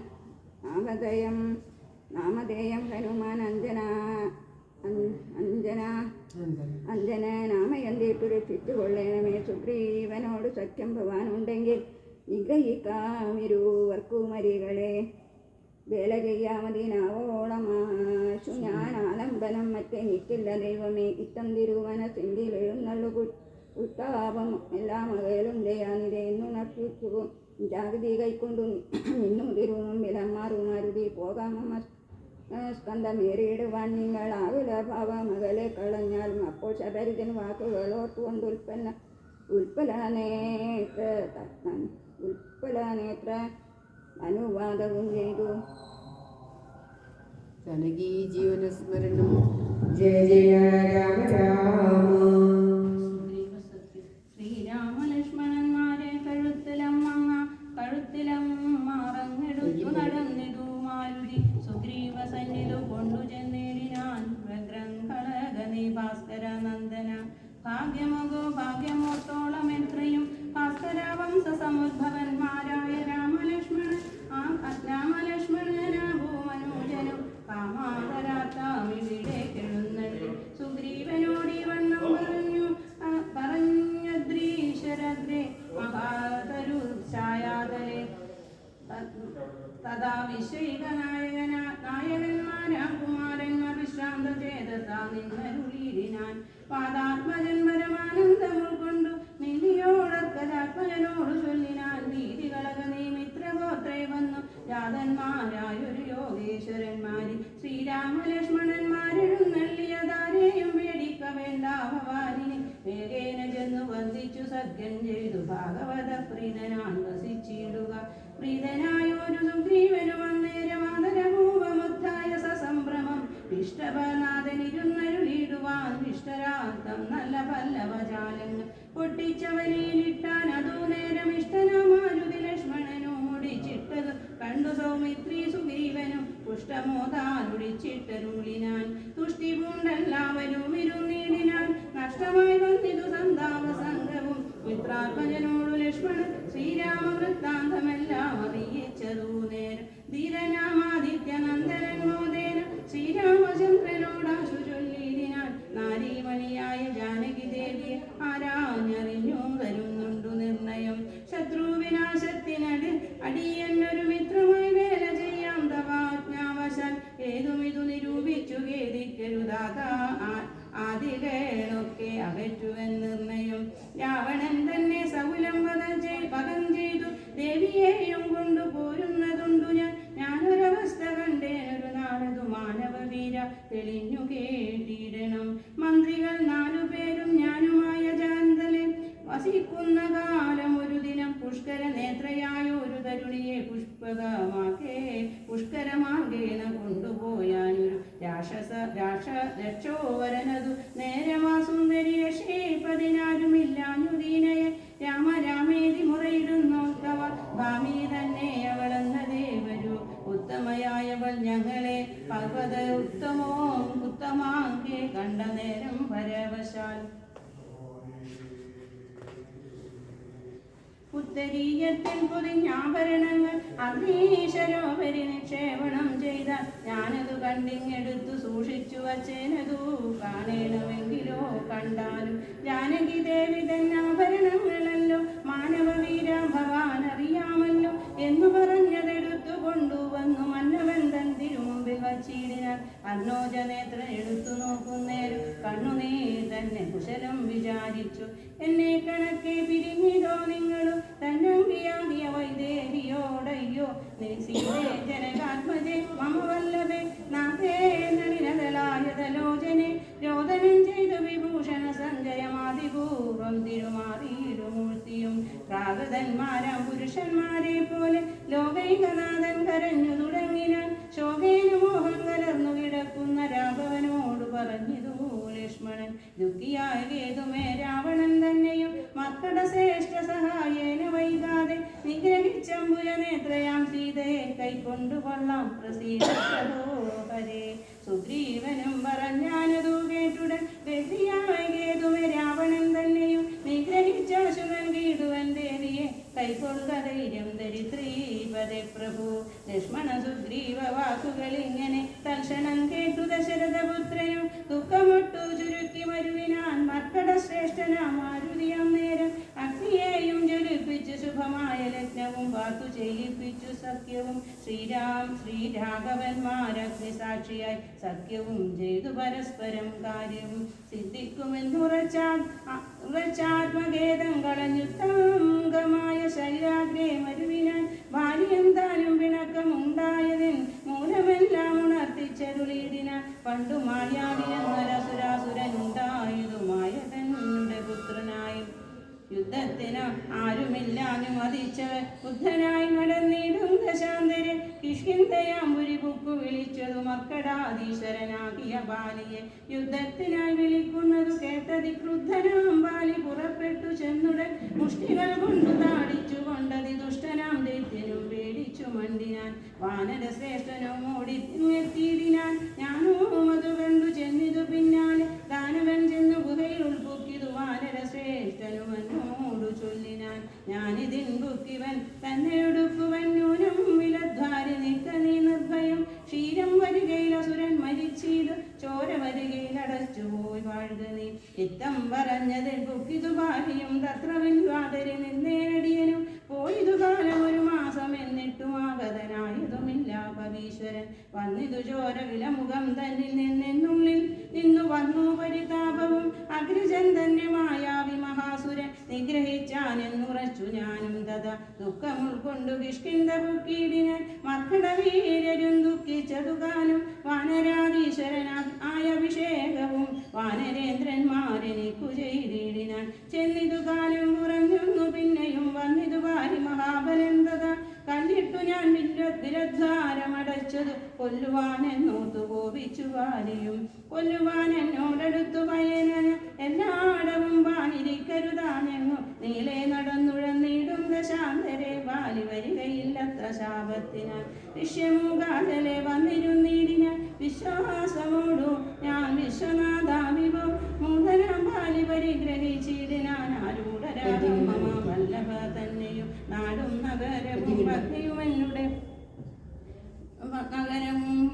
അഞ്ജനാമയന്തിട്ടു രക്ഷിച്ചു കൊള്ളണമേ. സുഗ്രീവനോട് സഖ്യം ഭവാനുണ്ടെങ്കിൽ നിഗ്രഹിക്കാമിരുവർക്കുമരി ചെയ്യാമതിനാവോളമാശു ഞാൻ ആലംബനം മറ്റെനിക്കില്ല ദൈവമേ ഇത്തം തിരുവന സിന്ധിൽ എഴുന്നള്ളു ഉത്താപം എല്ലാം അകലും ദയാനിരയെന്നു നട്ടിച്ചു ജാഗതി കൈക്കൊണ്ടു നിന്നു തിരുമുമ്പിലമ്മാറുമാരുതി പോകാമ സ്കന്ധമേറിയിടുവാൻ നിങ്ങൾ ആകുല ഭാവമകലെ കളഞ്ഞാലും അപ്പോൾ ശബരിജൻ വാക്കുകളോർത്തുകൊണ്ട് ഉൽപ്പലനേത്ര അനുവാദവും ചെയ്തു. ജനകീ ജീവന സ്മരണം ജയ ജയ രാമ രാമ. ശ്രീരാമലക്ഷ്മണന്മാരെ കഴുത്തിലം മാറങ്ങെടുത്തു നടന്നിതു മാരുതി സുഗ്രീവ സന്നിധു കൊണ്ടു ചെന്നേടിനാൻ വ്യഗ്രങ്ങളകനി ഭാസ്കര നന്ദന ഭാഗ്യമോത്തോളം എത്രയും ഭാസ്കര വംശ സമുദ്ഭവന്മാരായ രാമലക്ഷ്മണനാഭൂ മനോജനും കാമാതരാത്താമിവിടെ കെഴുന്നള്ളി സുഗ്രീവനോടി വണ്ണം പറഞ്ഞദ്രീശരഗ്രേ മഹാതരു ഛായാതലെ തഥാ വിശ്വൈക നായകന്മാരാം കുമാരന്മാർ വിശ്രാന്ത ചേതസാ നിന്നരുളീരിനാൻ പാദാത്മജൻ പരമാനന്ദം ഉൾക്കൊണ്ടു നിന്നിയോടക്കലാത്മജനോട് ചൊല്ലിനാൻ ഭീതികളക നീ മിത്രഗോത്രേ വന്നു ജാതന്മാരായൊരു യോഗേശ്വരന്മാരി ശ്രീരാമലക്ഷ്മണന്മാരെഴുന്നള്ളിയതാരെയും പേടിക്ക വേണ്ട ഭവാനിനെ വേഗേന ചെന്നു വന്ദിച്ചു സഖ്യം ചെയ്തു ഭാഗവത പ്രീതനാൻ വസിച്ചിടുക പ്രീതനായൊരു സുഗ്രീവനും അന്നേരം ആദരപൂർവമുദ്ധായ സസംഭ്രമം ഇഷ്ടപനാഥനിരുന്നരുളിടുവാൻ ഇഷ്ടരാർത്ഥം നല്ല പല്ലവജാലങ്ങൾ പൊട്ടിച്ചവരിയിലിട്ടാൻ അതോ നേരം ഇഷ്ടനാമാരുതി ലക്ഷ്മണനും മുടിച്ചിട്ടത് കണ്ടു സൗമിത്രി സുഗ്രീവനും പുഷ്ടമോദാനുടിച്ചിട്ടരുളിനാൻ തുഷ്ടി പൂണ്ടെല്ലാവരും ഇരുന്നീടിനാൻ നഷ്ടമായി വന്നിതു സന്താപ സംഘവും മിത്രാത്മജനോടു ലക്ഷ്മണൻ ശ്രീരാമവൃത്താന്തമെല്ലാം അറിയിച്ചതു നേരം ധീരനാമാദിത്യനന്ദനൻ മോദേന ശ്രീരാമചന്ദ്രനോടാശു ചൊല്ലിടിനാൻ നാരീമണിയായ ജാനകി ദേവിയെ ആരാഞ്ഞറിഞ്ഞു തരുന്നുണ്ടു നിർണയം ശത്രുവിനാശത്തിനടി അടിയെന്നൊരു മിത്രമായി വേല ചെയ്യാം തവാജ്ഞാവശാൽ ഏതുമിതു നിരൂപിച്ചു ഖേദിക്കരുതാത ആദികളൊക്കെ അകറ്റുവൻ നിർണയം രാവണൻ തന്നെ സകുലം വധം ചെയ്തു ദേവിയെയും കൊണ്ടു പോരുന്നതുണ്ടു ഞാനൊരവസ്ഥ കണ്ടേനൊരു നാളതു മാനവവീര തെളിഞ്ഞു കേട്ടിടണം മന്ത്രികൾ 4 പേരും ഞാനുമായ ജാന്തലെ വസിക്കുന്ന കാലം ഒരു ദിനം പുഷ്കര നേത്രയായ ഒരു തരുണിയെ പുഷ്കരമാർഗേണ കൊണ്ടുപോയാനൊരു രക്ഷോവരനതു നേരമാ സുന്ദരി രക്ഷേപ്പതിനാരുമില്ലാഞ്ഞുദീനയെ രാമേതി മുറയിടുന്നോർക്കവ ഭാമി തന്നെ അവളെന്ന ദേവരു ഉത്തമയായവൾ ഞങ്ങളെ പർവ്വത ഉത്തമാങ്കെ കണ്ട നേരം പരവശാൽ ഉത്തരീയത്തിൽ പൊതിഞ്ഞാഭരണങ്ങൾ അഗ്നീശരോപരി നിക്ഷേപണം ചെയ്ത ഞാനതു കണ്ടിങ്ങെടുത്തു സൂക്ഷിച്ചു വച്ചേനതു കാണേണമെങ്കിലോ കണ്ടാലും ജാനകി ദേവി തന്നാഭരണങ്ങളല്ലോ മാനവവീര ഭവാൻ അറിയാമല്ലോ എന്നു പറഞ്ഞതെടുത്തു കൊണ്ടുവന്നു മന്നവൻ തൻ തിരുമുമ്പിൽ വച്ചിടിനാൻ അഗ്നോജനേത്ര എടുത്തു നോക്കുന്നേരം കണ്ണുനീർ തന്നെ കുശലം വിചാരിച്ചു എന്നെ കണക്കെ പിരിഞ്ഞിടോ നിങ്ങളും തന്നങ്കിയാകിയ വൈദേഹിയോടയ്യോ സീതേ ജനകാത്മജെ മമ വല്ലഭേ നാഥേ നളിനതലായതലോചനെ രോദനം ചെയ്ത വിഭൂഷണ സഞ്ജയമാതിപൂർവം തിരുമാറിയിടുമൂർത്തിയും പ്രാകൃതന്മാരാം പുരുഷന്മാരെ പോലെ ലോകൈകനാഥൻ കരഞ്ഞു തുടങ്ങിനാൻ ശോകേന മോഹം കലർന്നു കിടക്കുന്ന രാഘവനോട് പറഞ്ഞിതു ലക്ഷ്മണൻ ദുഃഖിയായ കേതുമേ രാവണൻ തന്നെയും മക്കളുടെ ശ്രേഷ്ഠ സഹായേന വൈകാതെ നിഗ്രഹിച്ചമ്പുര നേത്രയാം സീതയെ കൈക്കൊണ്ടുകൊള്ളാം പ്രസീദഹരേ സുഗ്രീവനും പറഞ്ഞാനതു കേട്ടുടൻ ഗതിയായ കേതുമേ രാവണൻ തന്നെയും നിഗ്രഹിച്ചാശു നൽകിയിടുവൻ ദേവിയെ കൈക്കൊള്ളുക ധൈര്യം ദരിദ്രീപദേ പ്രഭു ലക്ഷ്മണ സുഗ്രീവ വാക്കുകളിങ്ങനെ തൽക്ഷണം കേട്ടു ദശരഥപുത്രനും ദുഃഖമൊട്ടു ചുരുക്കി മരുവിനാൻ മക്കളുടെ ശ്രേഷ്ഠനാം മാരുതിയാം നേരം അഗ്നിയെയും ജ്വലിപ്പിച്ചു ശുഭമായ ലഗ്നവും കാത്തു ചെയ്യിപ്പിച്ചു സഖ്യവും ശ്രീരാഘവന്മാരഗ്നി സാക്ഷിയായി സഖ്യവും ചെയ്തു പരസ്പരം കാര്യവും സിദ്ധിക്കുമെന്നുറച്ചാത്മഖേദം കളഞ്ഞുത്തംഗമായ ശൈലാഗ്രേ മരുവിനാൻ ബാല്യം താനും പിണക്കമുണ്ടായതിൻ മൂലമെല്ലാം ഉണർത്തിച്ചരുളിയിടിനാൻ പണ്ടു മായാവിനെന്നൊരസുരാസുരനുണ്ടായതുമായ തന്നുടെ പുത്രനായും യുദ്ധത്തിന് ആരുമില്ലാഞ്ഞു മതിച്ചവർ ബുദ്ധനായി നടന്നിടും ദശാന്തരെ കിഷ്കിന്ധയാമ്പുരി പുക്കു വിളിച്ചതു മർക്കടാധീശ്വരനാകിയ ബാലിയെ യുദ്ധത്തിനായി വിളിക്കുന്നതു കേട്ടതി ക്രുദ്ധനാം ബാലി പുറപ്പെട്ടു ചെന്നുടൻ മുഷ്ടികൾ കൊണ്ടു താടിച്ചു കൊണ്ടതി ദുഷ്ടനാം ദൈത്യനും പേടിച്ചു മണ്ടിനാൻ വാനര ശ്രേഷ്ഠനും ഓടിത്തിടിനാൻ ഞാനും അതു കണ്ടു ചെന്നിതു പിന്നാലെ ദാനവൻ ചെന്നു ഗുഹയിൽ ഉൾപൊക്കിതു വാനര ശ്രേഷ്ഠനും എന്നോടു ചൊല്ലിനാൻ ഞാനിതിൻ ബുക്കിവൻ തന്നെ എടുക്കുവൻ ന്യൂനം വിലദ്വാരി നിൽക്ക നീ നിർഭയം ക്ഷീരം വരികയിൽ അസുരൻ മരിച്ചിത് ചോര വരികയിൽ അടച്ചുപോയി വാഴുക നീ ചിത്തം പറഞ്ഞതിൽ ബുക്കിതു ഭാര്യയും തത്രവൻ വാതരി നിന്നേടിയനും പോയിതു കാലം ഒരു മാസം എന്നിട്ടും ആഗതനായതുമില്ല കവീശ്വരൻ വന്നിതു ചോര വിലമുഖം തന്നിൽ നിന്നുള്ളിൽ നിന്നു വന്നു പരിതാപവും അഗ്രജൻ തന്നെ മായാവി മഹാസുരൻ നിഗ്രഹിച്ചാനെന്നുറച്ചു ഞാനും തഥ ദുഃഖം ഉൾക്കൊണ്ടു കിഷ്കിന്ധ പുക്കീടിനാൻ മർക്കടവീരരും ദുഃഖിച്ചതുകാനും വാനരാധീശ്വരനായ അഭിഷേകവും വാനരേന്ദ്രന്മാരെനിക്കു ചെയ്തിടിനാൻ ചെന്നിതു കാലം കുറഞ്ഞു പിന്നെയും വന്നിതു വാരി മഹാബലൻ തഥ കണ്ടിട്ടു ഞാൻ വിരദ്വാരമടച്ചത് കൊല്ലുവാനെന്നോർത്തു കോപിച്ചു വാലിയും കൊല്ലുവാൻ എന്നോടടുത്തു പയനന് എല്ലായിടവും വാനിരിക്കരുതാനെന്നു നീളെ നടന്നുഴന്നിടും ദശാന്തരെ വാലി വരികയില്ലത്ര ശാപത്തിനാൽ ഋഷ്യമൂകാതലെ വന്നിരുന്നിടിനാൻ വിശ്വാസമോടു ഞാൻ വിശ്വനാഥാവിവോ മൂതനാം ബാലി പരിഗ്രഹിച്ചിടിനാൻ ആരൂഢരാഗം മമ വല്ലഭ തന്നെയും നാടും നഗരവും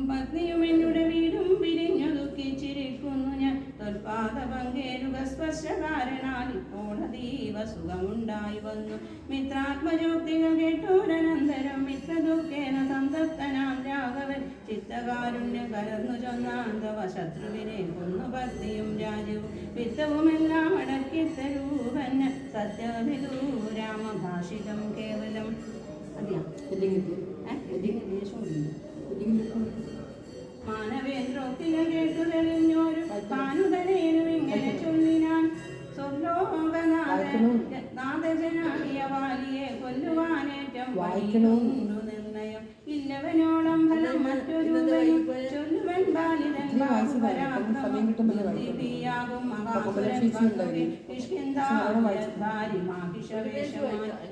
പത്നിയും എന്നുടെ വീടും പിരിഞ്ഞു ദുഃഖിച്ചിരിക്കുന്നു ഞാൻ തൊൽപാദ പങ്കേരുക സ്പർശകാരനാൽ ഇപ്പോൾ അതീവ സുഖമുണ്ടായി വന്നു മിത്രാത്മജോക്തികൾ കേട്ടോരനന്തരം മിത്രദുഃഖേന സന്തപ്തനാം രാഘവൻ ചിത്തകാരുണ്യം കലർന്നു ചൊന്നാന്തവ ശത്രുവിനെ കൊന്നു പത്നിയും രാജവും വിത്തവുമെല്ലാം അടക്കിത്തരൂപന്ന സത്യവിദൂ രാമഭാഷിതം കേവലം മാനവേന്ദ്രോക്തികൾ കേട്ടു തെളിഞ്ഞോരു ഭാനുതനേനും ഇങ്ങനെ ചൊല്ലിനാൻ സ്വർലോകനാഥജനാകിയ വാലിയെ കൊല്ലുവാനേറ്റം വഴിയുണ്ടു നിർണയം ഇല്ലവനോളം ഫലം മറ്റൊരു ചൊല്ലുവൻ ബാലിതൻ ബാഹുപരാക്രമം മഹാസുരൻ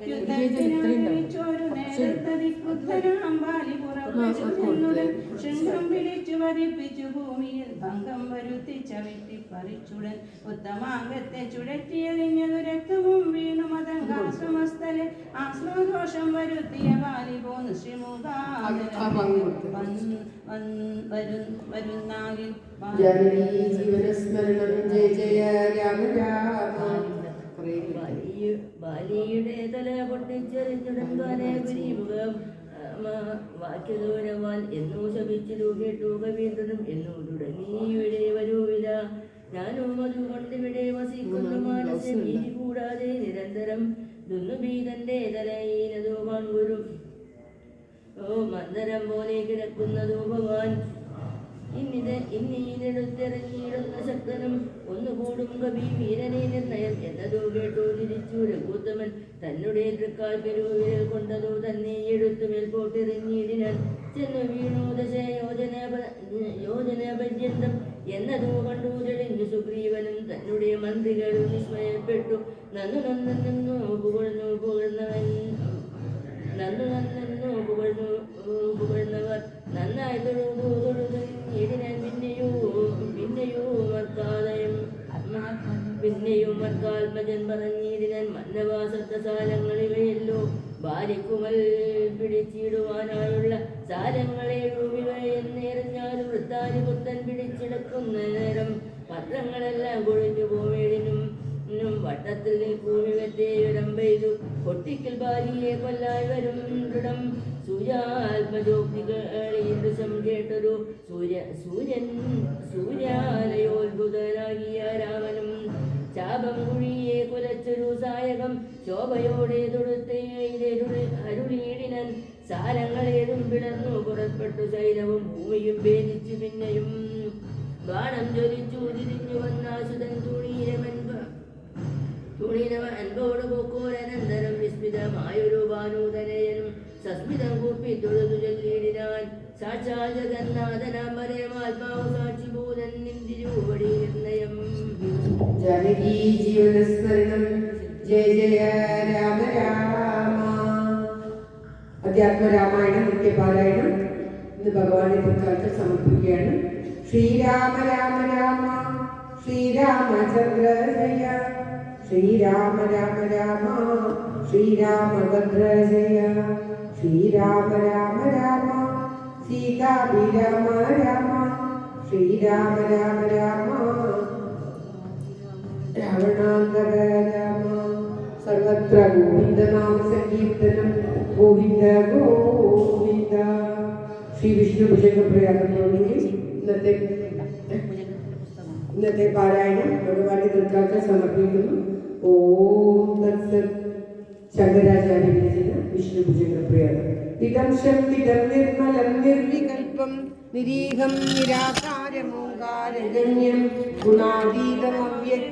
യുദ്ധത്തിനൊരു നേരത്തതി ക്രുദ്ധനാം ബാലി പുറപ്പെടുന്നുടൻ ശൃംഗം പിടിച്ചു വധിപ്പിച്ചു ഭൂമിയിൽ ഭംഗം വരുത്തിച്ച വെട്ടിപ്പറിച്ചുടൻ ഉത്തമാംഗത്തെ ചുഴറ്റിയെറിഞ്ഞതു രക്തവും വീണു മതങ്കാശ്രമസ്ഥലെ ആശ്രമദോഷം വരുത്തിയ ബാലി പോന്നു വരുന്നാകിൽ ബാലിയുടെ തല പൊട്ടിച്ചെറിഞ്ഞുടൻ വാക്യദൂരവാൽ എന്നോ ശപിച്ചു കേട്ടു കവീന്ദ്രനും എന്നോ തുടങ്ങിയുടെ വരൂവില ഞാനും അതുകൊണ്ടിവിടെ വസിക്കുന്നു മാനസ വീതി കൂടാതെ നിരന്തരം ദുന്നുബീതന്റെ തലയിലതോ വാൺകുരു ഓ മന്ദരം പോലെ കിടക്കുന്നതോ ഭഗവാൻ ഇന്നീനെടുത്തെറിഞ്ഞിടുന്ന ശക്തനും ഒന്നുകൂടും കവി വീരനെ നിർണയം എന്നതോ കേട്ടോ തിരിച്ചു രഘുത്തമൻ തന്നെ തൃക്കാൽ പെരുവിരൽ കൊണ്ടതോ തന്നെ എടുത്തു മേൽപോട്ടെറിഞ്ഞിടിനാൻ ചെന്നു വീണു യോജന പര്യന്തം എന്നതോ കണ്ടു തെളിഞ്ഞു സുഗ്രീവനും തന്നെ മന്ത്രികളും വിസ്മയപ്പെട്ടു നന്നു പുകഴ്ന്നവർ നന്നായി തൊഴുതിനാൻ പിന്നെയും മർക്കാത്മജൻ പറഞ്ഞിടിനാൻ മന്നവാസപ്തസാലങ്ങളിവയല്ലോ ഭാര്യക്കുമൽ പിടിച്ചിടുവാനായുള്ള സാരങ്ങളെ രൂപിവയെന്നേറിഞ്ഞാലും വൃത്താരി പുത്തൻ പിടിച്ചെടുക്കുന്ന നേരം പത്രങ്ങളെല്ലാം കൊഴിഞ്ഞു പോവേടിനും വീടിനും വട്ടത്തിൽ ഭൂമികത്തെയൊരമ്പെയ്തു പൊട്ടിക്കൽ ബാലിയെ കൊല്ലാൻ വരും ദൃഢം സൂര്യാത്മജോക്തികളീദൃശം കേട്ടൊരു സൂര്യാലയോത്ഭുതനാകിയ രാമനും ശാപം കുഴിയെ കുലച്ചൊരു സായകം ശോഭയോടെ തൊടുത്തേ അരുളീടിനൻ സാരങ്ങളേതും പിളർന്നു പുറപ്പെട്ടു ശൈലവും ഭൂമിയും ഭേദിച്ചു പിന്നെയും ബാണം ജ്വലിച്ചു തിരിഞ്ഞു വന്നാസുതൻ തുണീരവ അൻപോട് പോക്കോരനന്തരം വിസ്മിതമായൊരു ഭാനൂതനയനും സസ്മിതം കൂപ്പി തൊഴുതു ചൊല്ലിയിടിനാൻ സാക്ഷാൽ ജഗന്നാഥനാമരമാത്മാവ് സാക്ഷിഭൂതൻ നിന്തിരുവടി നിർണയം ജാനകി ജീവനസ്മരണം ജയ ജയ രാമ രാമ. അധ്യാത്മരാമായണം നിത്യപാരായണം ഇന്ന് ഭഗവാന്റെ തൃക്കാലത്ത് സമർപ്പിക്കുകയാണ്. ശ്രീരാമ രാമ രാമ ശ്രീരാമചന്ദ്ര ജയ ശ്രീരാമ രാമ രാമ ശ്രീരാമഭദ്ര ജയ ശ്രീരാമ രാമ രാമ സീതാഭിരാമ രാമ ശ്രീരാമ രാമ രാമ രാവണാന്തക രാമ. സർവത്ര ഗോവിന്ദനാമ സങ്കീർത്തനം ഗോവിന്ദ ഗോവിന്ദ. ശ്രീ വിഷ്ണു ഭുജംഗപ്രയാഗത്തോടുകൂടി ഇന്നത്തെ പാരായണം ഭഗവാന്റെ തൃക്കാലത്ത് സമർപ്പിക്കുന്നു. ഓം തത്സത്. ശങ്കരാചാര്യ രചന വിഷ്ണു ഭുജംഗപ്രയാഗം. ഇതം ശക്തിദം നിർമ്മലം നിർവികൽപം നിരീഹം നിരാകാരമോങ്കാരഗമ്യം ഗുണാതീതമവ്യക്തം